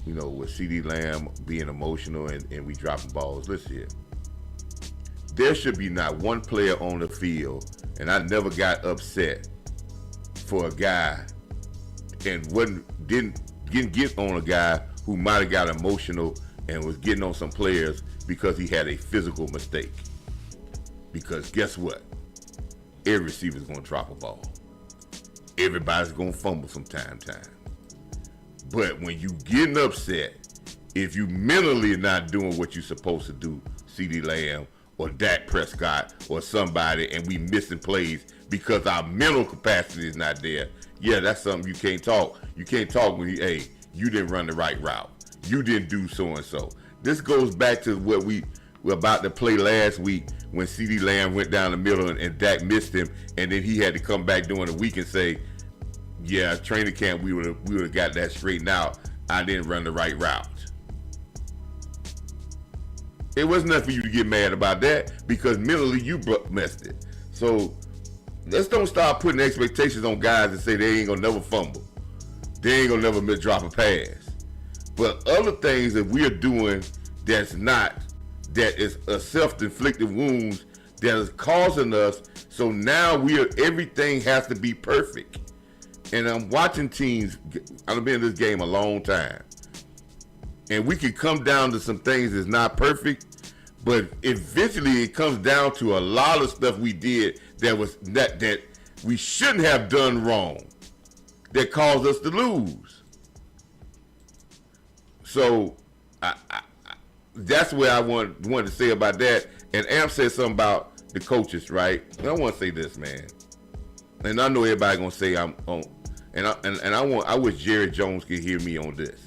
with CeeDee Lamb being emotional and we dropping balls. Listen here. There should be not one player on the field, and I never got upset for a guy and didn't get on a guy who might have got emotional and was getting on some players because he had a physical mistake. Because guess what? Every receiver's gonna drop a ball. Everybody's gonna fumble from time to time. But when you getting upset, if you mentally not doing what you're supposed to do, CeeDee Lamb or Dak Prescott or somebody, and we missing plays because our mental capacity is not there, yeah, that's something you can't talk. You can't talk when you didn't run the right route. You didn't do so-and-so. This goes back to what we were about to play last week when CeeDee Lamb went down the middle and Dak missed him, and then he had to come back during the week and say, yeah, training camp, we would have got that straightened out. I didn't run the right route. It wasn't nothing for you to get mad about that because mentally you messed it. So let's don't start putting expectations on guys and say they ain't gonna never fumble. They ain't gonna never drop a pass. But other things that we are doing that is a self-inflicted wounds that is causing us. So now everything has to be perfect. And I'm watching teams. I've been in this game a long time, and we can come down to some things that's not perfect, but eventually it comes down to a lot of stuff we did that we shouldn't have done wrong, that caused us to lose. So that's what I wanted to say about that. And A.M.P said something about the coaches, right? And I want to say this, man. And I know everybody gonna say I'm on, and I wish Jerry Jones could hear me on this,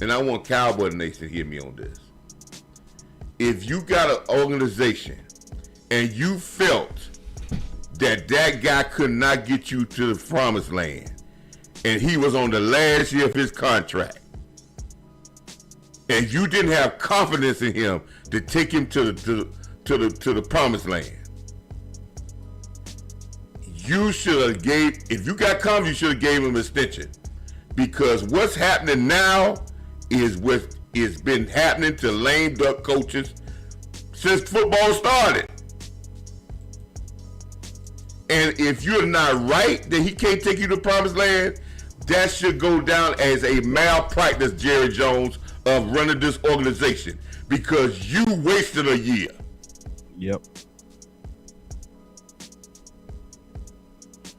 and I want Cowboy Nation to hear me on this. If you got an organization and you felt that guy could not get you to the promised land, and he was on the last year of his contract, and you didn't have confidence in him to take him to the promised land, you should have if you got confidence, you should have gave him an extension. Because what's happening now is what has been happening to lame duck coaches since football started. And if you're not right that he can't take you to the promised land, that should go down as a malpractice, Jerry Jones, of running this organization, because you wasted a year. Yep.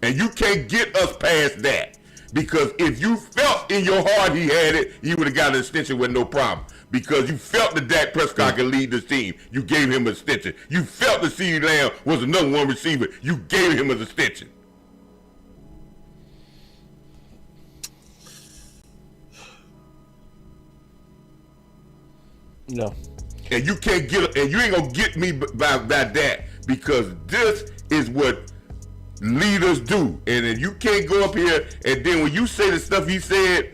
And you can't get us past that, because if you felt in your heart he had it, you would have got an extension with no problem. Because you felt that Dak Prescott could lead this team, you gave him an extension. You felt that CeeDee Lamb was the number one receiver, you gave him an extension. No. And you can't get, and you ain't gonna get me by that, because this is what leaders do. And then you can't go up here and then when you say the stuff he said,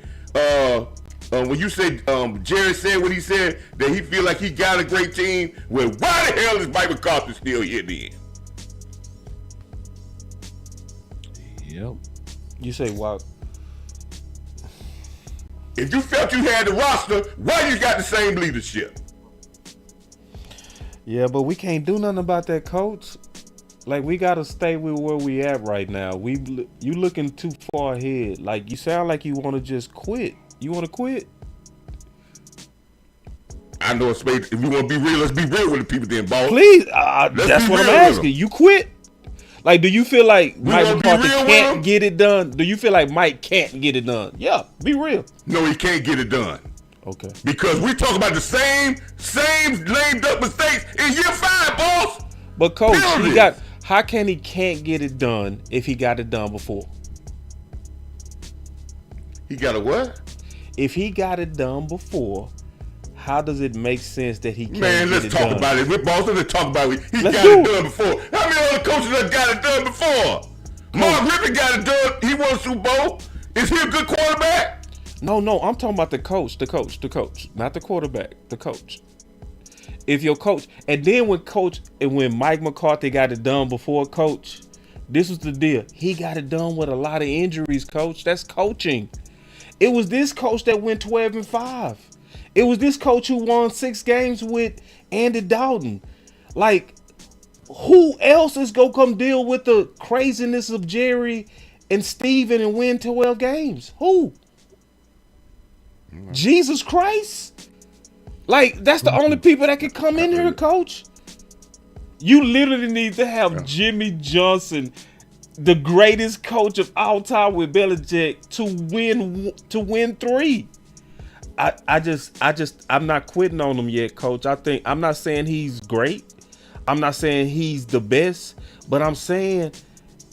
when you say Jerry said what he said, that he feel like he got a great team, well, why the hell is Mike McCarthy still here then? Yep. You say why? If you felt you had the roster, why you got the same leadership? Yeah, but we can't do nothing about that, coach. Like, we gotta stay with where we at right now. You looking too far ahead. Like, you sound like you want to just quit. You want to quit? I know it's space. If we want to be real, let's be real with the people then, boss. Please, that's what I'm asking. You quit? Like, do you feel like Mike McCarthy can't get it done? Do you feel like Mike can't get it done? Yeah, be real. No, he can't get it done. Okay. Because we talk about the same lame duck mistakes in year 5, boss. But coach, Penalties. how can he can't get it done if he got it done before? He got a what? If he got it done before, how does it make sense that he can't Man, get let's it talk done? about it. We're boss. Let's talk about it. He Let's got do it it. done before. How many other coaches have got it done before? Mark Rippon got it done. He won a Super Bowl. Is he a good quarterback? No, I'm talking about the coach, not the quarterback, the coach. If your coach, and then when Mike McCarthy got it done before coach, this was the deal. He got it done with a lot of injuries, coach. That's coaching. It was this coach that went 12-5. It was this coach who won 6 games with Andy Dalton. Like, who else is gonna come deal with the craziness of Jerry and Steven and win 12 games? Who? Jesus Christ? Like, that's the only people that can come in here, coach. You literally need to have Jimmy Johnson, the greatest coach of all time with Belichick, to win 3. I'm not quitting on him yet, coach. I'm not saying he's great. I'm not saying he's the best, but I'm saying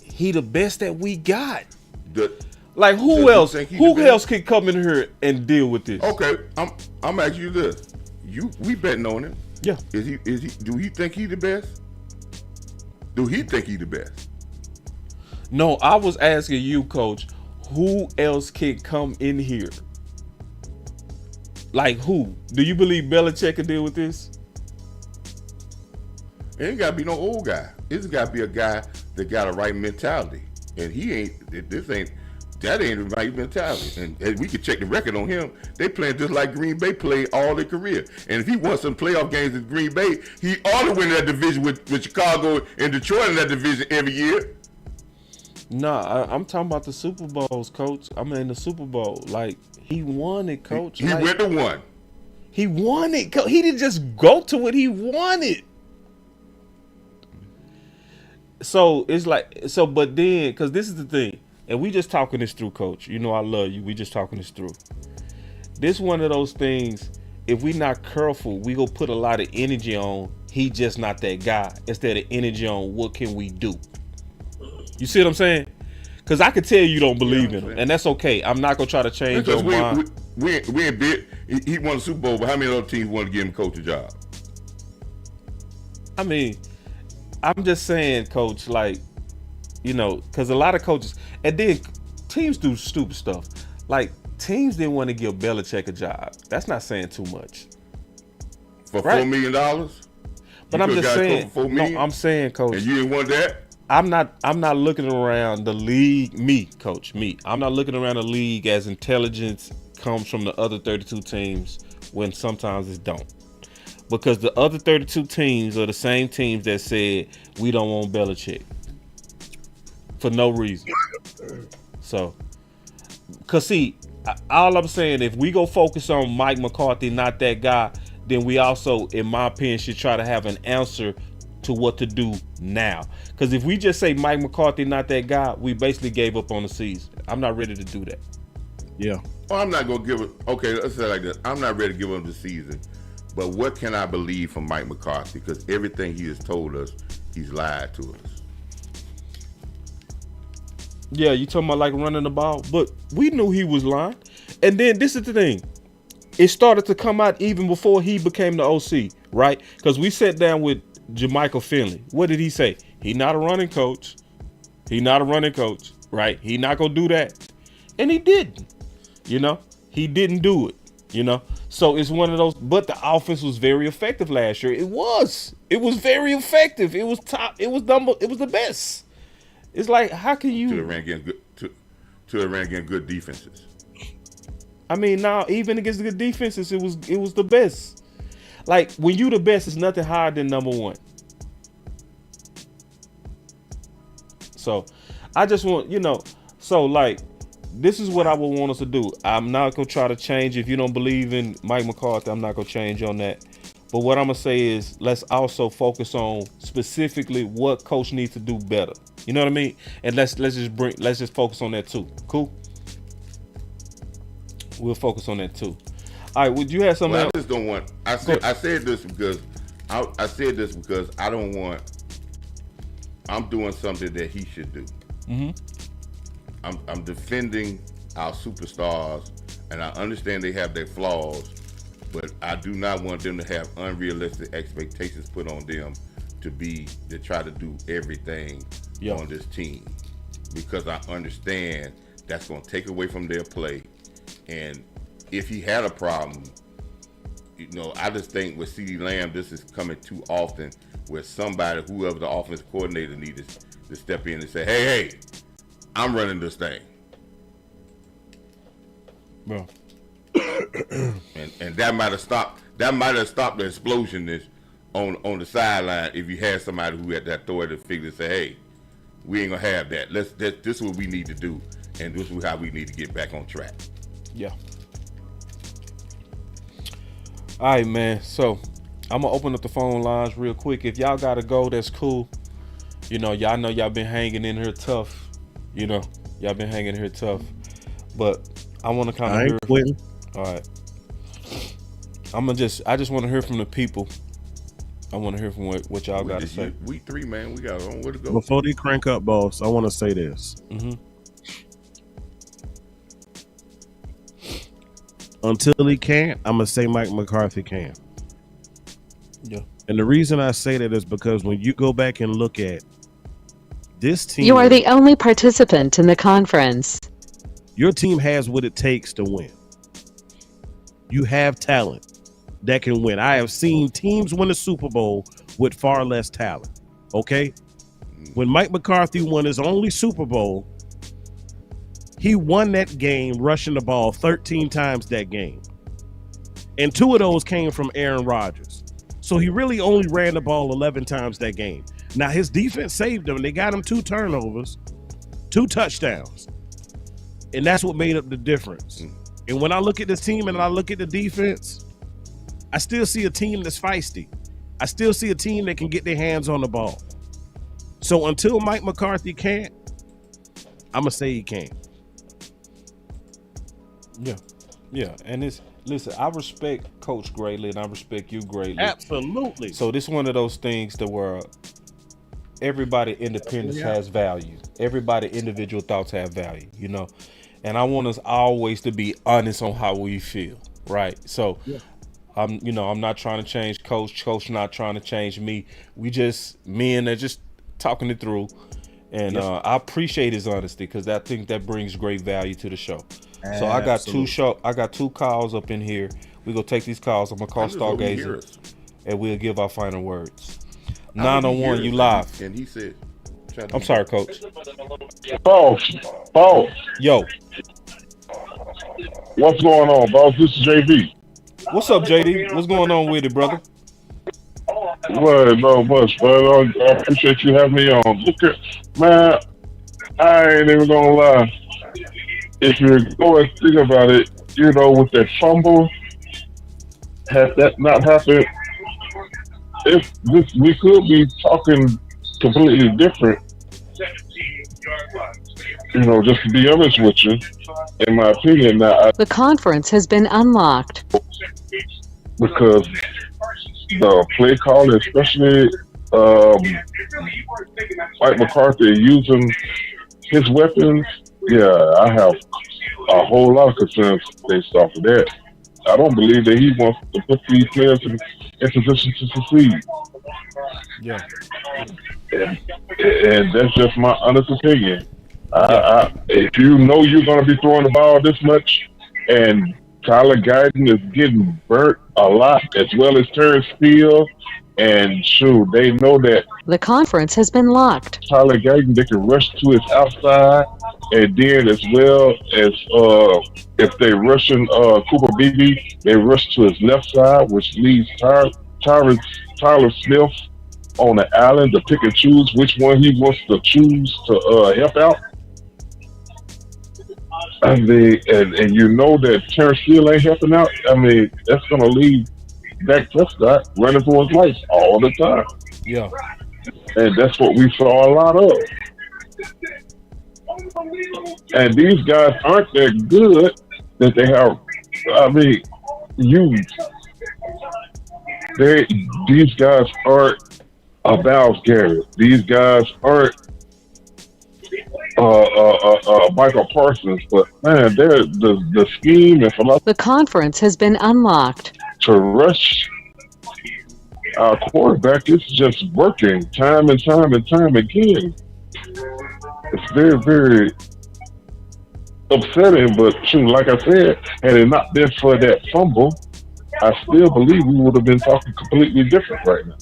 he the best that we got. Like, who else can come in here and deal with this? Okay, I'm asking you this. We betting on him. Yeah. Do you think he the best? Do he think he the best? No, I was asking you, coach, who else can come in here? Like, who? Do you believe Belichick can deal with this? It ain't gotta be no old guy. It's gotta be a guy that got a right mentality. And that ain't the right mentality. And we can check the record on him. They playing just like Green Bay played all their career. And if he won some playoff games in Green Bay, he ought to win that division with Chicago and Detroit in that division every year. Nah, I'm talking about the Super Bowls, coach. I mean, the Super Bowl. Like, he won it, coach. He went to one. He won it. He didn't just go to it. He won it. So it's like, but then, because this is the thing, and we just talking this through, coach. You know I love you. We just talking this through. This one of those things, if we not careful, we go put a lot of energy on, he just not that guy, instead of energy on what can we do. You see what I'm saying? Because I could tell you don't believe in him, and that's okay. I'm not going to try to change your mind. We ain't bit. He won the Super Bowl, but how many other teams want to give him coach a job? I mean, I'm just saying, coach, like, you know, because a lot of coaches, and then teams do stupid stuff. Like, teams didn't want to give Belichick a job. That's not saying too much. For $4 million? But I'm just saying, no, I'm saying, coach. And you didn't want that? I'm not looking around the league, I'm not looking around the league as intelligence comes from the other 32 teams when sometimes it don't. Because the other 32 teams are the same teams that said we don't want Belichick for no reason. So, because see, all I'm saying, if we go focus on Mike McCarthy, not that guy, then we also, in my opinion, should try to have an answer to what to do now. Because if we just say Mike McCarthy, not that guy, we basically gave up on the season. I'm not ready to do that. Yeah. Well, I'm not going to give it. Okay, let's say it like this. I'm not ready to give him the season. But what can I believe from Mike McCarthy? Because everything he has told us, he's lied to us. Yeah, you talking about like running the ball, but we knew he was lying. And then this is the thing. It started to come out even before he became the OC, right? Because we sat down with Jermichael Finley. What did he say? He not a running coach. He not a running coach, right? He not going to do that. And he didn't, you know? He didn't do it, you know? So it's one of those, but the offense was very effective last year. It was very effective. It was top. It was the best. It's like, how can you? To it ran against good defenses. I mean, now even against the good defenses, it was the best. Like, when you the best, it's nothing higher than number one. So I just want, you know, so like, this is what I would want us to do. I'm not going to try to change. If you don't believe in Mike McCarthy, I'm not going to change on that. But what I'm going to say is, let's also focus on specifically what coach needs to do better. You know what I mean? And let's just focus on that too. Cool? We'll focus on that too. All right, would you have something Well, else? I just don't want. I said this because I don't want. I'm doing something that he should do. I'm defending our superstars, and I understand they have their flaws, but I do not want them to have unrealistic expectations put on them to try to do everything on this team, because I understand that's going to take away from their play. And if he had a problem, I just think with CeeDee Lamb, this is coming too often where somebody, whoever the offense coordinator, needs to step in and say, hey, I'm running this thing. Bro. and that might have stopped the explosion on the sideline if you had somebody who had that authority to figure and say, hey, we ain't gonna have that. This is what we need to do, and this is how we need to get back on track. Yeah. All right, man. So I'm gonna open up the phone lines real quick. If y'all gotta go, that's cool. Y'all know y'all been hanging in here tough. Y'all been hanging in here tough. But I want to kind of hear. Quitting. All right. I just want to hear from the people. I want to hear from what y'all got to say. Week 3, man. We got a long way to go. Before they crank up, boss, I want to say this. Until he can't, I'm going to say Mike McCarthy can. Yeah. And the reason I say that is because when you go back and look at this team. You are the only participant in the conference. Your team has what it takes to win. You have talent that can win. I have seen teams win the Super Bowl with far less talent. Okay? When Mike McCarthy won his only Super Bowl, he won that game rushing the ball 13 times that game. And 2 of those came from Aaron Rodgers. So he really only ran the ball 11 times that game. Now his defense saved him. They got him 2 turnovers, 2 touchdowns. And that's what made up the difference. And when I look at this team and I look at the defense, I still see a team that's feisty. I still see a team that can get their hands on the ball. So until Mike McCarthy can't, I'm going to say he can't. Yeah. And listen, I respect Coach greatly and I respect you greatly. Absolutely. So this is one of those things that where everybody independence has value. Everybody individual thoughts have value, And I want us always to be honest on how we feel, right? So I'm not trying to change Coach not trying to change me. We just men are just talking it through. And I appreciate his honesty because I think that brings great value to the show. So I got 2 calls up in here. We're gonna take these calls. I'm gonna call Stargazer and we'll give our final words. 901, you live. And he said, I'm sorry, Coach. Boss. Yo. What's going on, boss? This is JB. What's up, JD? What's going on with it, brother? Well, not much, but I appreciate you having me on. Look at, man, I ain't even gonna lie. If you go and think about it, with that fumble, had that not happened, we could be talking completely different. Just to be honest with you, in my opinion, The conference has been unlocked. Because the play call, especially Mike McCarthy using his weapons, I have a whole lot of concerns based off of that. I don't believe that he wants to put these players in position to succeed. Yeah. And that's just my honest opinion. If you know you're going to be throwing the ball this much, and Tyler Guyton is getting burnt a lot, as well as Terrence Steele, and shoot, they know that The conference has been locked. Tyler Guyton, they can rush to his outside, and then as well as if they rushing Cooper Beebe, they rush to his left side, which leaves Tyler Smith on the island to pick and choose which one he wants to choose to help out. And that Terrence Steele ain't helping out. That's gonna leave Dak Prescott running for his life all the time. Yeah. And that's what we saw a lot of. And these guys aren't that good that they have. you these guys aren't a Valve Garrett. These guys aren't Michael Parsons, but man, they're the scheme and philosophy The conference has been unlocked. to rush our quarterback is just working time and time and time again. It's very, very upsetting, but shoot, like I said, had it not been for that fumble, I still believe we would have been talking completely different right now.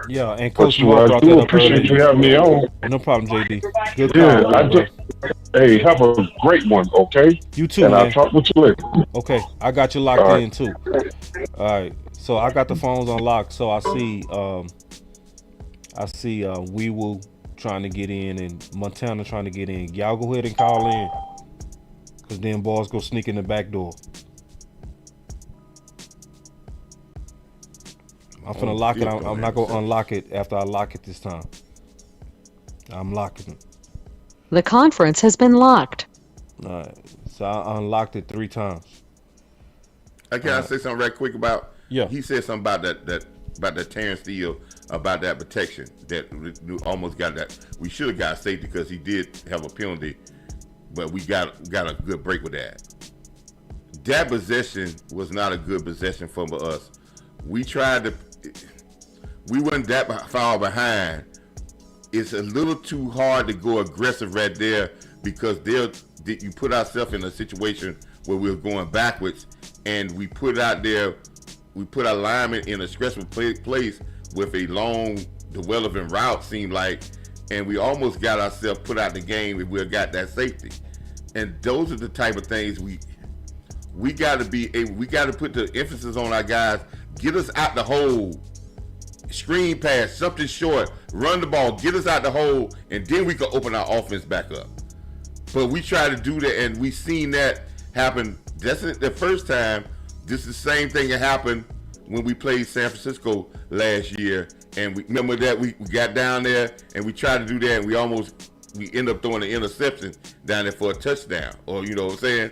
Yeah, and But Coach shoot, Moore I brought do that up appreciate you earlier. having me on. No problem, JD. Good Yeah, call, I bro. just hey, have a great one, okay? You too, And I'll man. talk with you later. Okay, I got you locked All right. in too. All right, so I got the phones unlocked. So I see, we will trying to get in and Montana trying to get in. Y'all go ahead and call in, cause then boys go sneak in the back door. I'm finna lock it. I'm not gonna unlock it after I lock it this time. I'm locking it. The conference has been locked. All right, so I unlocked it 3 times. Can I say something right quick about? Yeah. He said something about that Terrence Steele, about that protection that we almost got that. We should have got safety because he did have a penalty, but we got a good break with that. That possession was not a good possession for us. We went that far behind. It's a little too hard to go aggressive right there because you put ourselves in a situation where we're going backwards, and we put out there, we put our lineman in a stressful place with a long, developing route, seemed like, and we almost got ourselves put out the game if we got that safety. And those are the type of things we got to put the emphasis on our guys. Get us out the hole, screen pass, something short, run the ball, get us out the hole, and then we can open our offense back up. But we try to do that, and we seen that happen. That's the first time. This is the same thing that happened when we played San Francisco last year, and we remember that we got down there and we tried to do that, and we end up throwing an interception down there for a touchdown, or you know what I'm saying.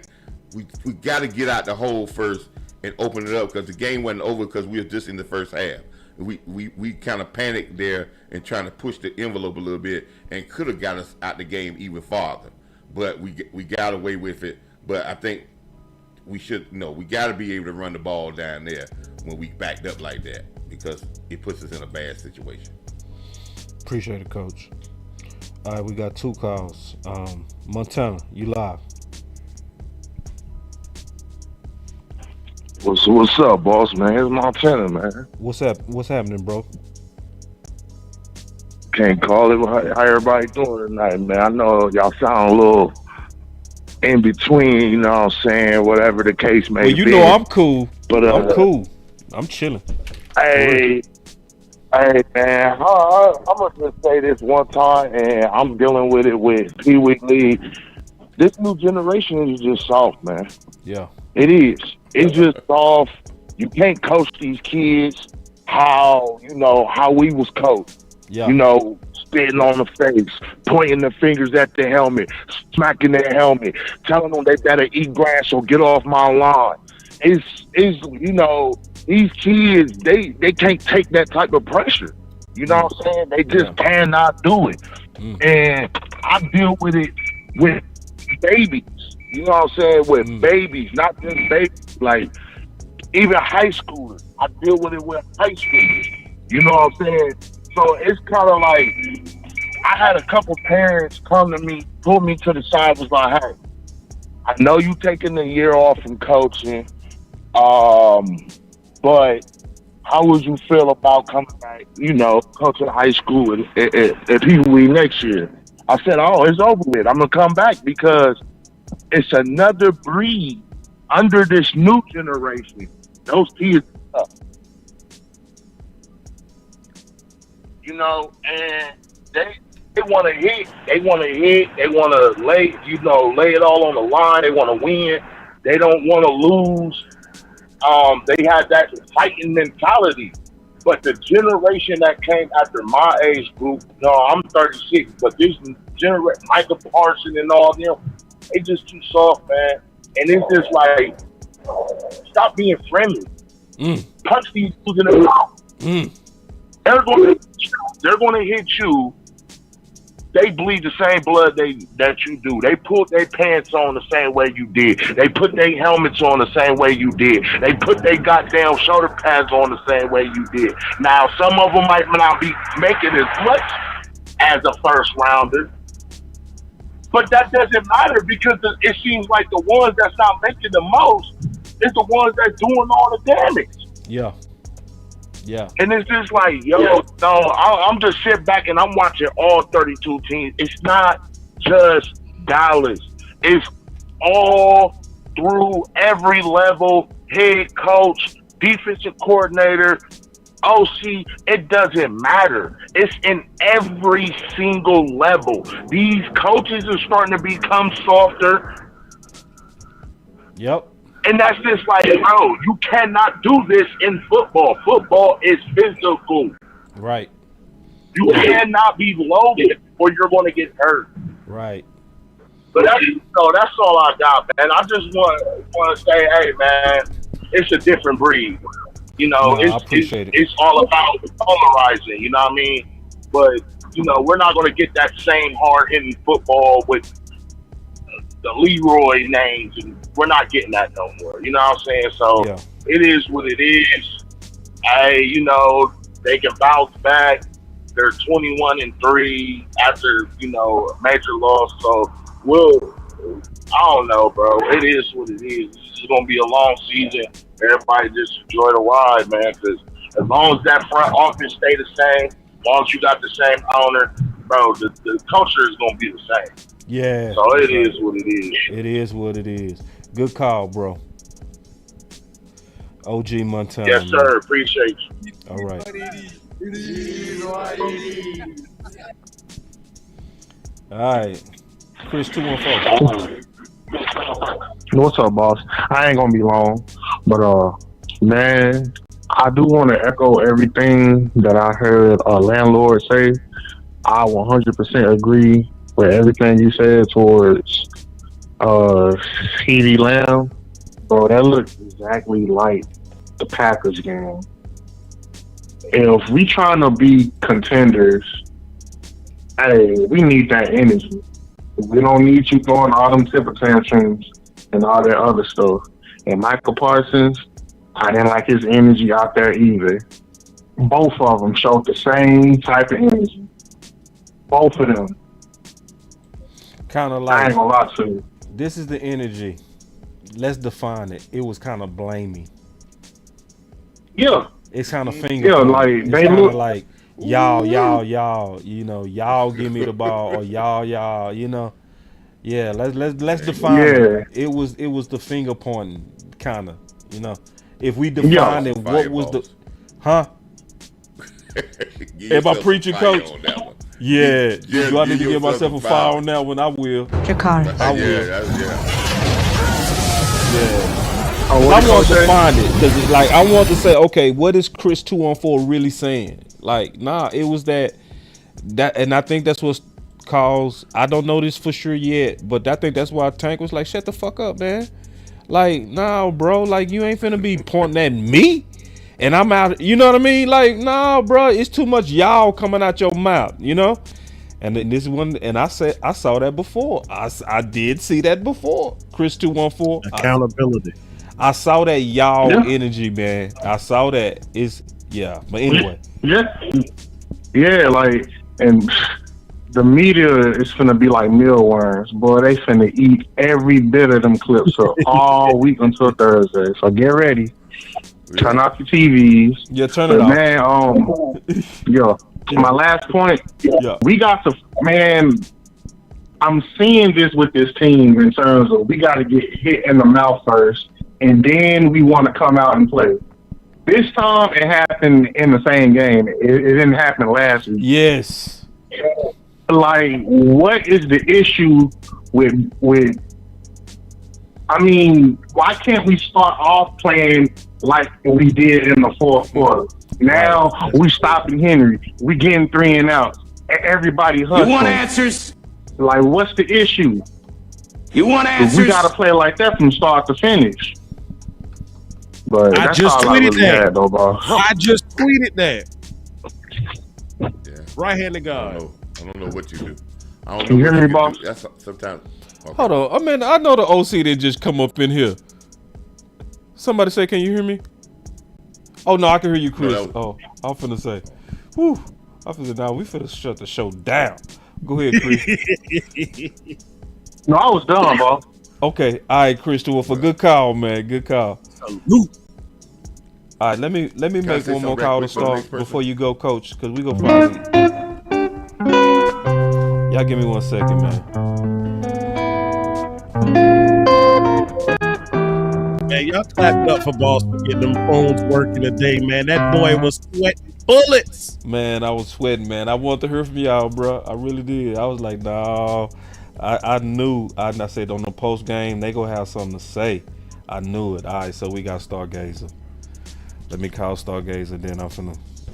We got to get out the hole first and open it up because the game wasn't over because we were just in the first half. We kind of panicked there and trying to push the envelope a little bit and could have got us out the game even farther, but we got away with it. But I think we got to be able to run the ball down there when we backed up like that because it puts us in a bad situation. Appreciate it, Coach. All right, we got 2 calls. Montana, you live. What's up, boss, man? It's Montana, man. What's up? What's happening, bro? Can't call it how everybody doing tonight, man. I know y'all sound a little in between, you know what I'm saying? Whatever the case may be. Well, you know I'm cool. But I'm cool. I'm chilling. Hey, man. I'm gonna just say this one time, and I'm dealing with it with Pee Wee League. This new generation is just soft, man. Yeah. It is. It's just soft. You can't coach these kids how we was coached. Yeah. You know, spitting on the face, pointing the fingers at the helmet, smacking their helmet, telling them they better eat grass or get off my lawn. It's these kids, they can't take that type of pressure. You know what I'm saying? They just cannot do it. And I deal with it with babies. You know what I'm saying? With babies, not just babies. Like, even high schoolers. I deal with it with high schoolers. You know what I'm saying? So it's kind of like, I had a couple parents come to me, pull me to the side, was like, hey, I know you taking a year off from coaching, but how would you feel about coming back, coaching high school at Pee Wee next year? I said, oh, it's over with. I'm going to come back because it's another breed under this new generation. Those kids, and they want to hit. They want to lay it all on the line. They want to win. They don't want to lose. They have that fighting mentality. But the generation that came after my age group, I'm 36, but this generation, Michael Parsons and all them, they just too soft, man. And it's just like, Stop being friendly. Punch these dudes in the mouth. They're going to hit you. They bleed the same blood that you do. They put their pants on the same way you did. They put their helmets on the same way you did. They put their goddamn shoulder pads on the same way you did. Now, some of them might not be making as much as a first rounder, but that doesn't matter because it seems like the ones that's not making the most is the ones that's doing all the damage. Yeah. Yeah. And it's just like, yo, no, I'm just sitting back and I'm watching all 32 teams. It's not just Dallas. It's all through every level, head coach, defensive coordinator, OC, it doesn't matter. It's in every single level. These coaches are starting to become softer. Yep. And that's just like, bro, you cannot do this in football. Football is physical. Right. You cannot be loaded or you're going to get hurt. Right. But that's all I got, man. I just want to say, hey, man, it's a different breed. You know, I appreciate it. It's all about polarizing, you know what I mean? But, you know, we're not going to get that same hard-hitting football with the Leroy names, and we're not getting that no more. You know what I'm saying? So It is what it is. Hey, you know, they can bounce back. They're 21-3 after, you know, a major loss. So I don't know, bro. It is what it is. It's going to be a long season. Everybody just enjoy the ride, man. Because as long as that front office stay the same, as long as you got the same owner, bro, the culture is going to be the same. Yeah. So it is what it is. It is what it is. Good call, bro. OG Montana. Yes, sir. Man. Appreciate you. All right. All right. Chris 214. What's up, boss? I ain't gonna be long, but man, I do want to echo everything that I heard landlord say. I 100% agree with everything you said towards CeeDee Lamb. Bro, that looks exactly like the Packers game. If we trying to be contenders, hey, we need that energy. We don't need you throwing all them temper tantrums and all that other stuff. And Michael Parsons, I didn't like his energy out there either. Both of them showed the same type of energy. Both of them. Kind of like, I ain't gonna lie to you. This is the energy. Let's define it. It was kind of blamey. Yeah. It's kind of finger. Yeah, like they look like y'all, you know, y'all give me the ball or y'all, you know. Yeah, let's define it. It was the finger pointing kind of, you know. If we define it, what was the Am I preaching, coach? Yeah. Do I need to give myself a foul on that one? I will. Jakar. I will. Yeah. I want to find it because, like, I want to say, okay, what is Chris 214 really saying? Like, nah, it was that, and I think that's what's caused. I don't know this for sure yet, but I think that's why Tank was like, "Shut the fuck up, man." Like, nah, bro, like you ain't finna be pointing at me, and I'm out. You know what I mean? Like, nah, bro, it's too much y'all coming out your mouth, you know. And then this one, and I saw that before. I did see that before. Chris 214 accountability. I saw that y'all energy, man. I saw that. But anyway. Yeah, like, and the media is finna be like mealworms. Boy, they finna eat every bit of them clips up all week until Thursday. So get ready. Turn off your TVs. Yeah, turn it off. Man, my last point. We got to, man, I'm seeing this with this team in terms of we got to get hit in the mouth first, and then we want to come out and play. This time it happened in the same game. It didn't happen last week. Yes. Like, what is the issue with? I mean, why can't we start off playing like we did in the fourth quarter? Now we stopping Henry. We getting 3 and outs. Everybody hustling. You want answers? Like, what's the issue? You want answers? We got to play like that from start to finish. But I that's just all I tweeted really that. had, though, boss. I just tweeted that. Yeah. Right-handed guard. I don't know what you do. I don't Can know you what hear you me, can boss? do. That's sometimes. Okay. Hold on. I mean, I know the OC didn't just come up in here. Somebody say, can you hear me? Oh, no, I can hear you, Chris. No, Oh, I was finna say. Whew. I finna now we finna shut the show down. Go ahead, Chris. No, I was done, boss. Okay. All right, Chris. Well, for good call, man. Good call. Salute. All right, let me Can I make say one more something right call to quick for the start next person? before you go, Coach, because we go probably. Y'all give me 1 second, man. Man, y'all clap it up for Boss for getting them phones working today, man. That boy was sweating bullets. Man, I was sweating, man. I wanted to hear from y'all, bro. I really did. I was like, no. I knew. I said on the post game, they gonna have something to say. I knew it. All right, so we got Stargazer. Let me call Stargazer, then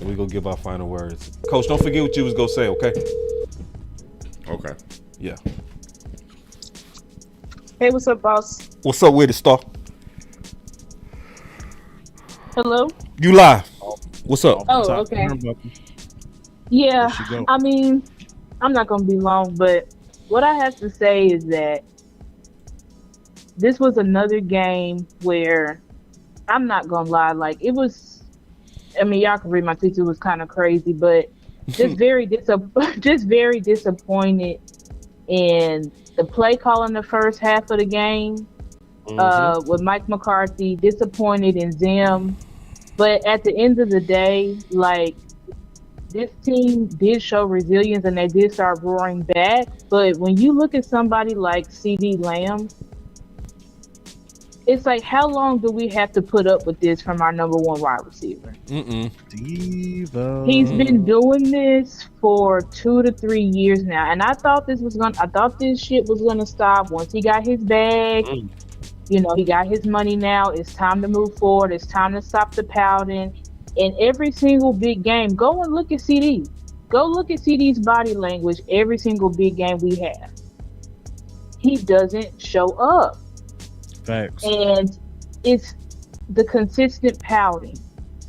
we gonna give our final words. Coach, don't forget what you was gonna say, okay? Okay. Yeah. Hey, what's up, boss? What's up with it, Star? Hello? You live. What's up? Oh, okay. Yeah, I mean, I'm not going to be long, but what I have to say is that this was another game where I'm not going to lie. Like, it was, I mean, y'all can read my tweets. It was kind of crazy, but just very disappointed in the play call in the first half of the game with Mike McCarthy, disappointed in Zim. But at the end of the day, like, this team did show resilience and they did start roaring back. But when you look at somebody like CeeDee Lamb, it's like, how long do we have to put up with this from our number one wide receiver? Diva. He's been doing this for 2 to 3 years now, and I thought this shit was gonna stop once he got his bag. You know, he got his money now. It's time to move forward. It's time to stop the pouting. In every single big game, go and look at CD. Go look at CD's body language every single big game we have. He doesn't show up. Facts. And it's the consistent pouting.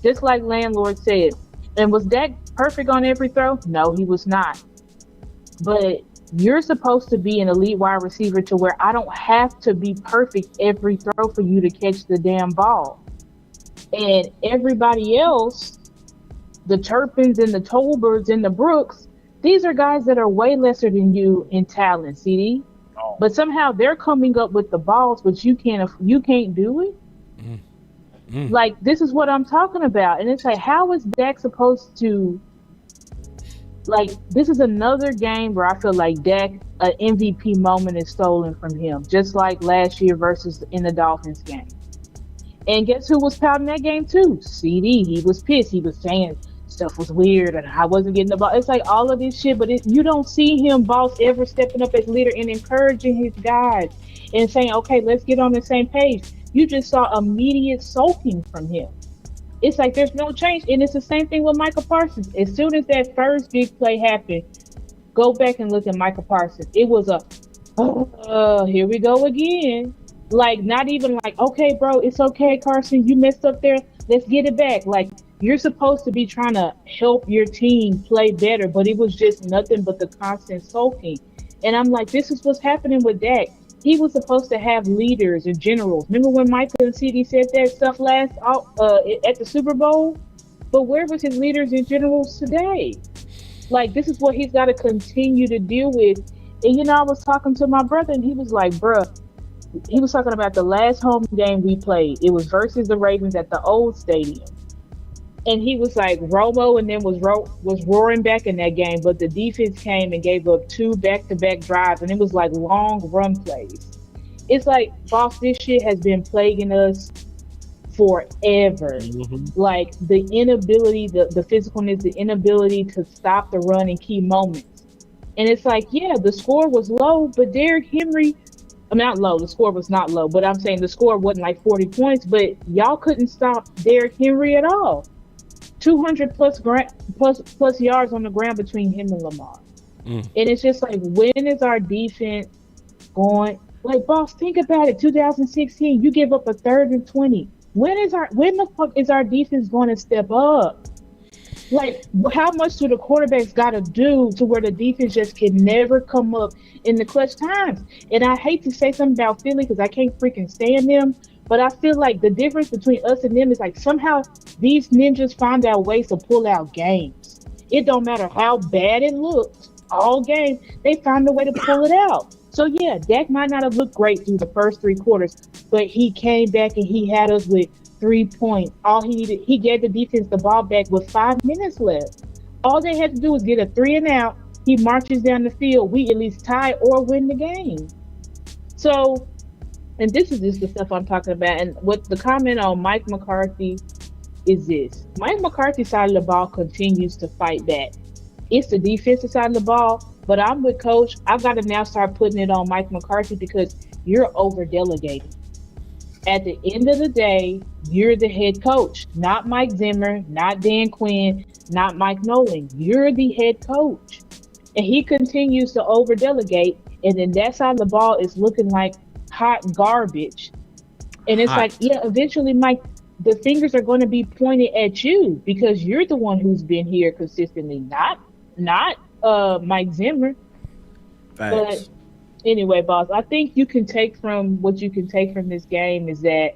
Just like Landlord said. And was Dak perfect on every throw? No, he was not. But you're supposed to be an elite wide receiver to where I don't have to be perfect every throw for you to catch the damn ball. And everybody else, the Turpins and the Tolberts and the Brooks, these are guys that are way lesser than you in talent, CD. But somehow they're coming up with the balls, but you can't do it. Like, this is what I'm talking about. And it's like, how is Dak supposed to, like, this is another game where I feel like Dak, an MVP moment is stolen from him, just like last year versus in the Dolphins game. And guess who was pouting that game too? CD. He was pissed. He was saying stuff was weird and I wasn't getting the ball. It's like all of this shit, but you don't see him, boss, ever stepping up as leader and encouraging his guys and saying, okay, let's get on the same page. You just saw immediate sulking from him. It's like there's no change. And it's the same thing with Micah Parsons. As soon as that first big play happened, go back and look at Micah Parsons. It was here we go again. Like, not even like, okay, bro, it's okay, Carson, you messed up there. Let's get it back. Like, you're supposed to be trying to help your team play better, but it was just nothing but the constant sulking. And I'm like, this is what's happening with Dak. He was supposed to have leaders and generals. Remember when Michael and CD said that stuff at the Super Bowl? But where was his leaders and generals today? Like, this is what he's got to continue to deal with. And, you know, I was talking to my brother, and he was like, bruh, he was talking about the last home game we played. It was versus the Ravens at the old stadium. And he was like, Romo and then was roaring back in that game, but the defense came and gave up 2 back-to-back drives, and it was like long run plays. It's like, boss, this shit has been plaguing us forever. Like, the inability, the physicalness, the inability to stop the run in key moments. And it's like, yeah, the score was low, but Derrick Henry, I'm not low, the score was not low, but I'm saying the score wasn't like 40 points, but y'all couldn't stop Derrick Henry at all. 200 plus yards on the ground between him and Lamar. And it's just like, when is our defense going? Like, boss, think about it. 2016, you give up a 3rd and 20. when the fuck is our defense going to step up? Like, how much do the quarterbacks got to do to where the defense just can never come up in the clutch times? And I hate to say something about Philly because I can't freaking stand them, but I feel like the difference between us and them is like somehow these ninjas find out ways to pull out games. It don't matter how bad it looks, all game, they find a way to pull it out. So yeah, Dak might not have looked great through the first 3 quarters, but he came back and he had us with 3 points. All he needed, he gave the defense the ball back with 5 minutes left. All they had to do was get a 3-and-out. He marches down the field. We at least tie or win the game. So, and this is just the stuff I'm talking about. And what the comment on Mike McCarthy is this: Mike McCarthy's side of the ball continues to fight back. It's the defensive side of the ball, but I'm with Coach. I've got to now start putting it on Mike McCarthy because you're over delegating. At the end of the day, you're the head coach, not Mike Zimmer, not Dan Quinn, not Mike Nolan. You're the head coach. And he continues to over delegate. And then that side of the ball is looking like hot garbage. And it's like, yeah, eventually, Mike, the fingers are going to be pointed at you because you're the one who's been here consistently, not Mike Zimmer. Facts. But anyway, boss, I think you can take from what you can take from this game is that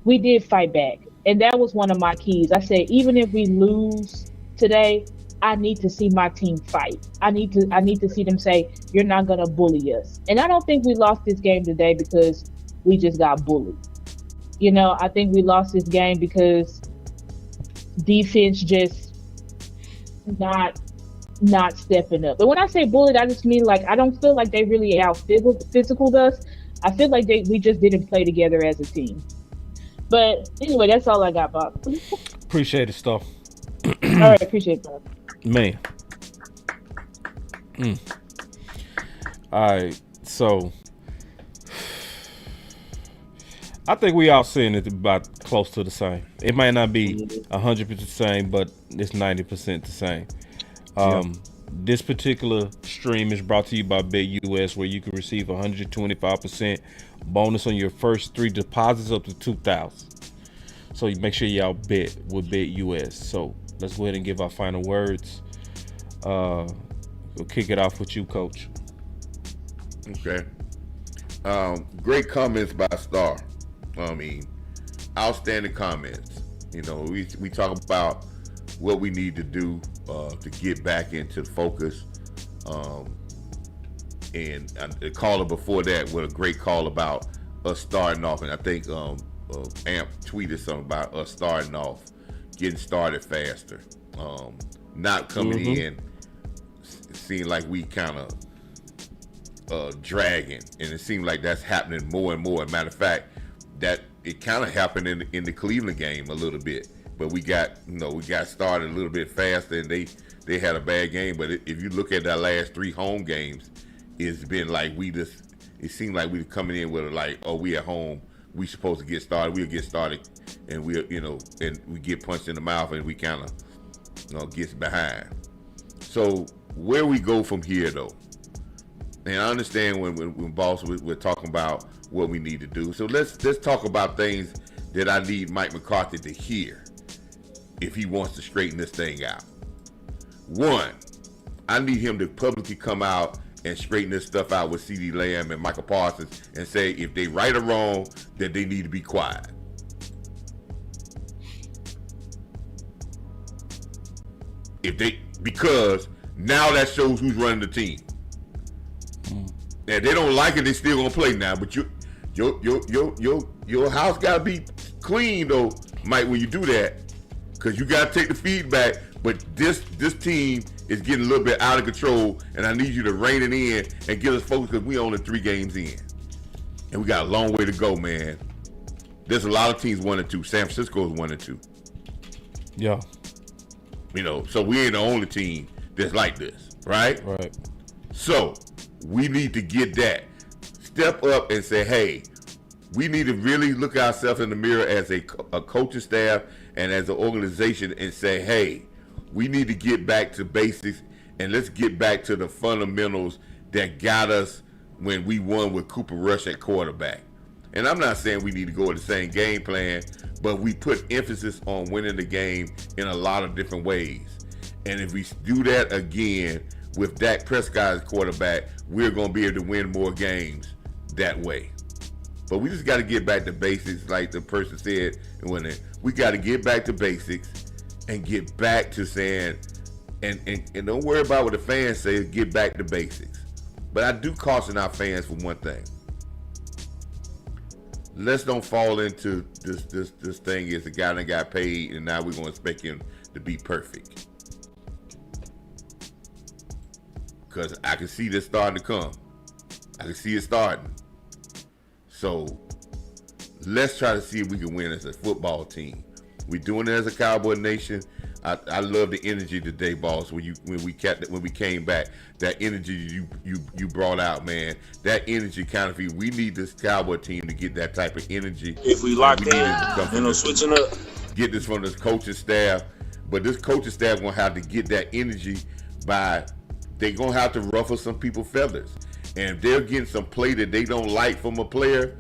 we did fight back. And that was one of my keys. I said, even if we lose today, I need to see my team fight. I need to see them say, you're not going to bully us. And I don't think we lost this game today because we just got bullied. You know, I think we lost this game because defense just not stepping up. But when I say bullied, I just mean like I don't feel like they really out physicaled us. I feel like we just didn't play together as a team. But anyway, that's all I got, Bob. Appreciate it, stuff. All right, appreciate it, Bob. Man. All right, so I think we all seeing it about close to the same. It might not be 100% the same, but it's 90% the same. This particular stream is brought to you by BetUS, where you can receive 125% bonus on your first 3 deposits up to $2,000. So you make sure y'all bet with BetUS. So let's go ahead and give our final words. We'll kick it off with you, Coach. Okay. Great comments by Star. I mean, outstanding comments. You know, we talk about what we need to do to get back into focus. And the caller before that, what a great call about us starting off. And I think A.M.P tweeted something about us starting off, getting started faster, not coming in. It seemed like we kind of dragging, and it seemed like that's happening more and more. Matter of fact, that it kind of happened in the Cleveland game a little bit. But we got started a little bit faster, and they had a bad game. But if you look at our last 3 home games, it's been like it seemed like we were coming in with like, oh, we at home, we supposed to get started, we'll get started, and and we get punched in the mouth, and we kind of gets behind. So where we go from here, though, and I understand when Boss we're talking about what we need to do. So let's talk about things that I need Mike McCarthy to hear if he wants to straighten this thing out. 1, I need him to publicly come out and straighten this stuff out with CeeDee Lamb and Michael Parsons and say if they right or wrong that they need to be quiet. Because now that shows who's running the team. And they don't like it, they still gonna play now. But your house gotta be clean though, Mike, when you do that. Because you got to take the feedback, but this team is getting a little bit out of control, and I need you to rein it in and get us focused because we only 3 games in. And we got a long way to go, man. There's a lot of teams 1-2. San Francisco is 1-2. Yeah. You know, so we ain't the only team that's like this, right? Right. So we need to get that. Step up and say, hey, we need to really look ourselves in the mirror as a coaching staff and as an organization and say, hey, we need to get back to basics and let's get back to the fundamentals that got us when we won with Cooper Rush at quarterback. And I'm not saying we need to go with the same game plan, but we put emphasis on winning the game in a lot of different ways. And if we do that again with Dak Prescott as quarterback, we're going to be able to win more games that way. But we just got to get back to basics, like the person said. We got to get back to basics and get back to saying, and don't worry about what the fans say, get back to basics. But I do caution our fans for one thing. Let's don't fall into this thing is a guy that got paid and now we're going to expect him to be perfect. Because I can see this starting to come. I can see it starting. So let's try to see if we can win as a football team. We're doing it as a Cowboy Nation. I love the energy today, boss. When we came back, that energy you brought out, man. That energy kind of we need this Cowboy team to get that type of energy. If we locked in, switching up. Get this from this coaching staff, but this coaching staff gonna have to get that energy by they gonna have to ruffle some people's feathers, and if they're getting some play that they don't like from a player,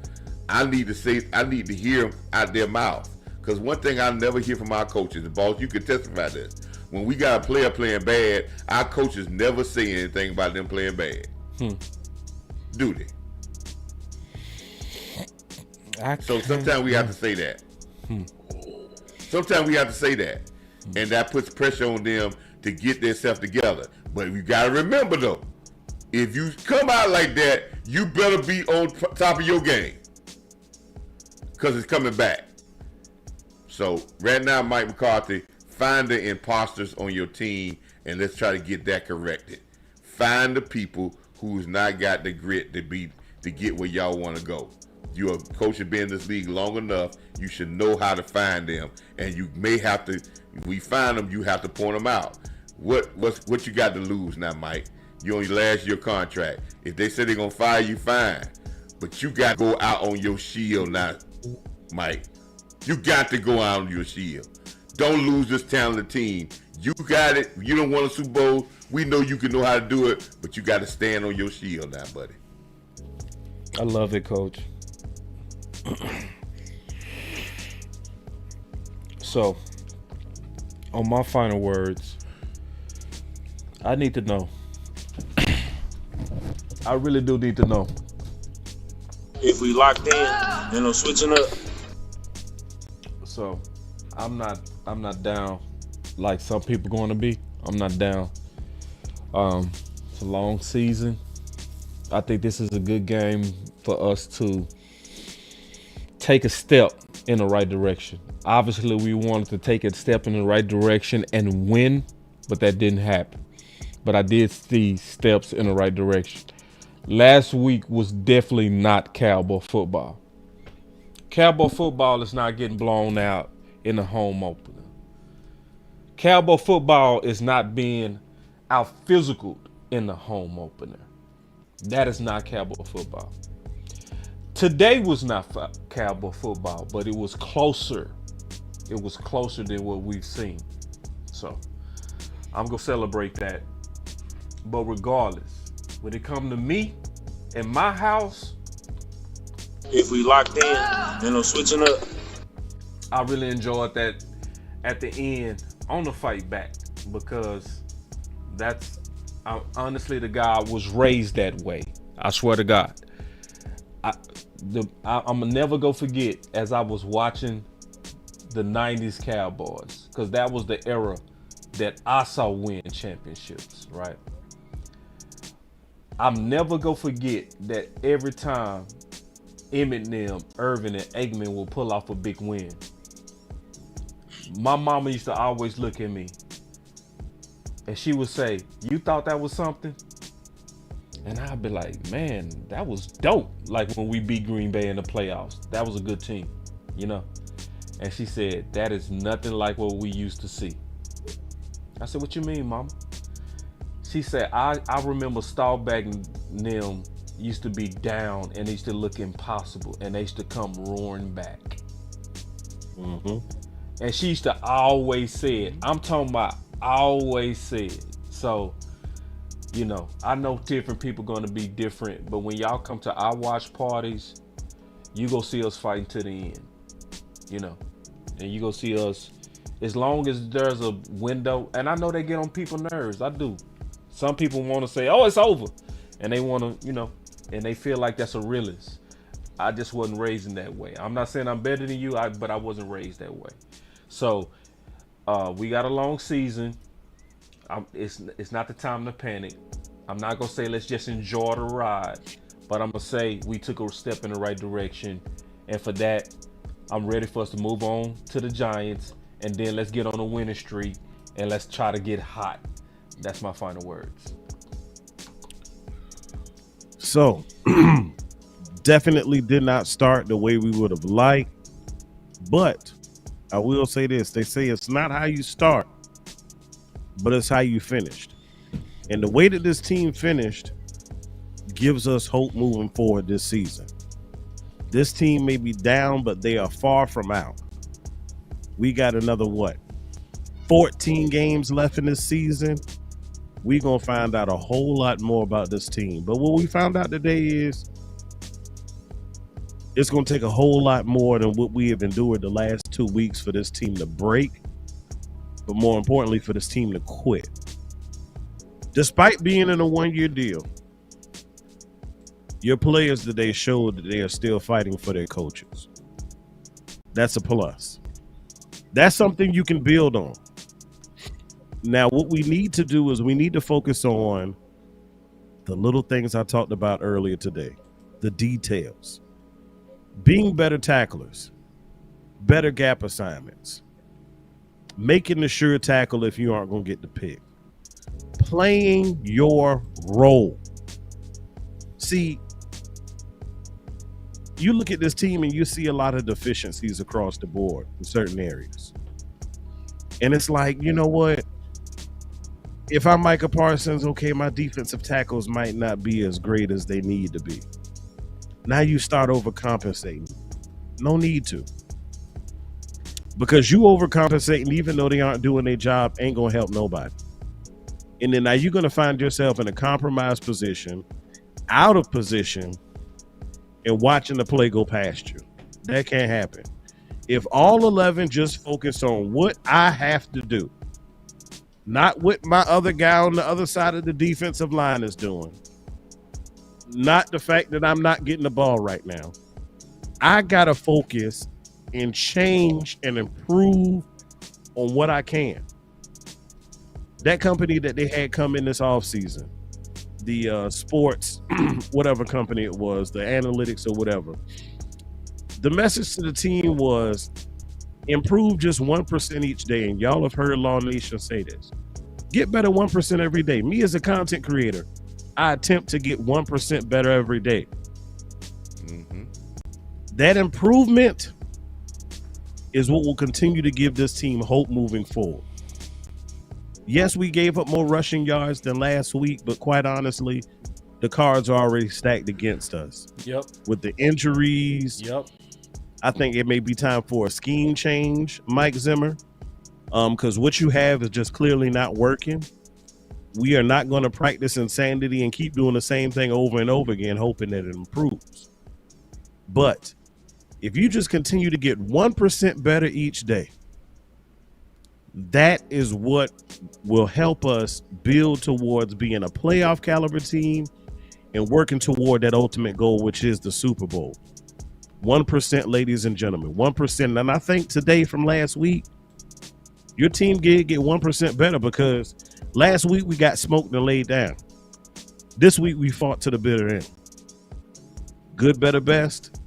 I need to hear them out their mouth. Because one thing I never hear from our coaches, and boss, you can testify this. When we got a player playing bad, our coaches never say anything about them playing bad. Do they? So sometimes we have to say that. Sometimes we have to say that. And that puts pressure on them to get themselves together. But you got to remember, though, if you come out like that, you better be on top of your game. Because it's coming back. So right now, Mike McCarthy, find the imposters on your team and let's try to get that corrected. Find the people who's not got the grit to get where y'all want to go. You're a coach and been in this league long enough, you should know how to find them. And you may have to, if we find them, you have to point them out. What you got to lose now, Mike? You on your last year contract. If they say they're going to fire you, fine. But you got to go out on your shield now, Mike. You got to go out on your shield. Don't lose this talented team. You got it. You don't want a Super Bowl. We know you can know how to do it, but you got to stand on your shield now, buddy. I love it, Coach. So, on my final words, I need to know. I really do need to know. If we locked in, switching up. So, I'm not down like some people going to be. I'm not down. It's a long season. I think this is a good game for us to take a step in the right direction. Obviously, we wanted to take a step in the right direction and win, but that didn't happen. But I did see steps in the right direction. Last week was definitely not Cowboy football. Cowboy football is not getting blown out in the home opener. Cowboy football is not being out physical in the home opener. That is not Cowboy football. Today was not Cowboy football, but it was closer. It was closer than what we've seen. So I'm going to celebrate that. But regardless, when it comes to me and my house, if we locked in, switching up. I really enjoyed that at the end on the fight back, because honestly, the guy was raised that way. I swear to God. I'm gonna never go forget as I was watching the 90s Cowboys, because that was the era that I saw win championships, right? I'm never gonna forget that every time Eminem, Irvin, and Aikman will pull off a big win, my mama used to always look at me and she would say, "You thought that was something?" And I'd be like, "Man, that was dope." Like when we beat Green Bay in the playoffs, that was a good team, you know? And she said, "That is nothing like what we used to see." I said, "What you mean, mama?" She said, I remember Staubach and them used to be down and they used to look impossible and they used to come roaring back. Mm-hmm. And she used to always say it. I'm talking about always say it. So, you know, I know different people going to be different, but when y'all come to our watch parties, you go see us fighting to the end, you know, and you go see us as long as there's a window. And I know they get on people's nerves. I do. Some people want to say, "Oh, it's over," and they want to, you know, and they feel like that's a realist. I just wasn't raised in that way. I'm not saying I'm better than you, but I wasn't raised that way. So we got a long season. It's not the time to panic. I'm not gonna say let's just enjoy the ride, but I'm gonna say we took a step in the right direction, and for that, I'm ready for us to move on to the Giants, and then let's get on a winning streak, and let's try to get hot. That's my final words. So, definitely did not start the way we would have liked, but I will say this. They say it's not how you start, but it's how you finished. And the way that this team finished gives us hope moving forward this season. This team may be down, but they are far from out. We got another, 14 games left in this season. We're going to find out a whole lot more about this team. But what we found out today is it's going to take a whole lot more than what we have endured the last 2 weeks for this team to break, but more importantly, for this team to quit. Despite being in a one-year deal, your players today showed that they are still fighting for their coaches. That's a plus. That's something you can build on. Now, what we need to do is we need to focus on the little things I talked about earlier today, the details. Being better tacklers, better gap assignments, making the sure tackle if you aren't going to get the pick, playing your role. See, you look at this team and you see a lot of deficiencies across the board in certain areas. And it's like, you know what? If I'm Micah Parsons, okay, my defensive tackles might not be as great as they need to be. Now you start overcompensating. No need to. Because you overcompensating, even though they aren't doing their job, ain't going to help nobody. And then now you're going to find yourself in a compromised position, out of position, and watching the play go past you. That can't happen. If all 11 just focus on what I have to do, not what my other guy on the other side of the defensive line is doing, not the fact that I'm not getting the ball right now. I got to focus and change and improve on what I can. That company that they had come in this offseason, the sports, whatever company it was, the analytics or whatever, the message to the team was improve just 1% each day. And y'all have heard Law Nation say this. Get better 1% every day. Me as a content creator, I attempt to get 1% better every day. Mm-hmm. That improvement is what will continue to give this team hope moving forward. Yes, we gave up more rushing yards than last week, but quite honestly, the cards are already stacked against us. Yep. With the injuries. Yep. I think it may be time for a scheme change, Mike Zimmer, because what you have is just clearly not working. We are not going to practice insanity and keep doing the same thing over and over again, hoping that it improves. But if you just continue to get 1% better each day, that is what will help us build towards being a playoff caliber team and working toward that ultimate goal, which is the Super Bowl. 1%, ladies and gentlemen, 1%. And I think today from last week, your team did get 1% better because last week we got smoked and laid down. This week we fought to the bitter end. Good, better, best.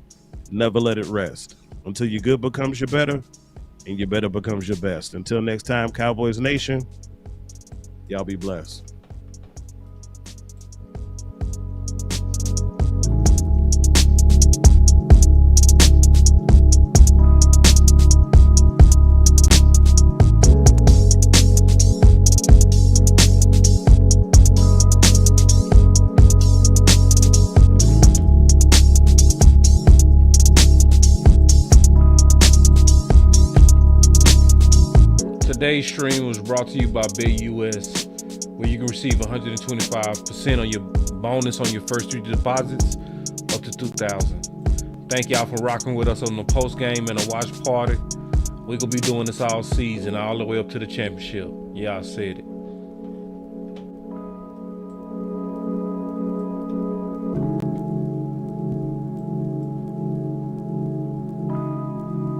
Never let it rest. Until your good becomes your better and your better becomes your best. Until next time, Cowboys Nation, y'all be blessed. Today's stream was brought to you by BetUS, where you can receive 125% on your bonus on your first 3 deposits up to $2,000. Thank y'all for rocking with us on the post game and the watch party. We're gonna be doing this all season, all the way up to the championship. Y'all said it.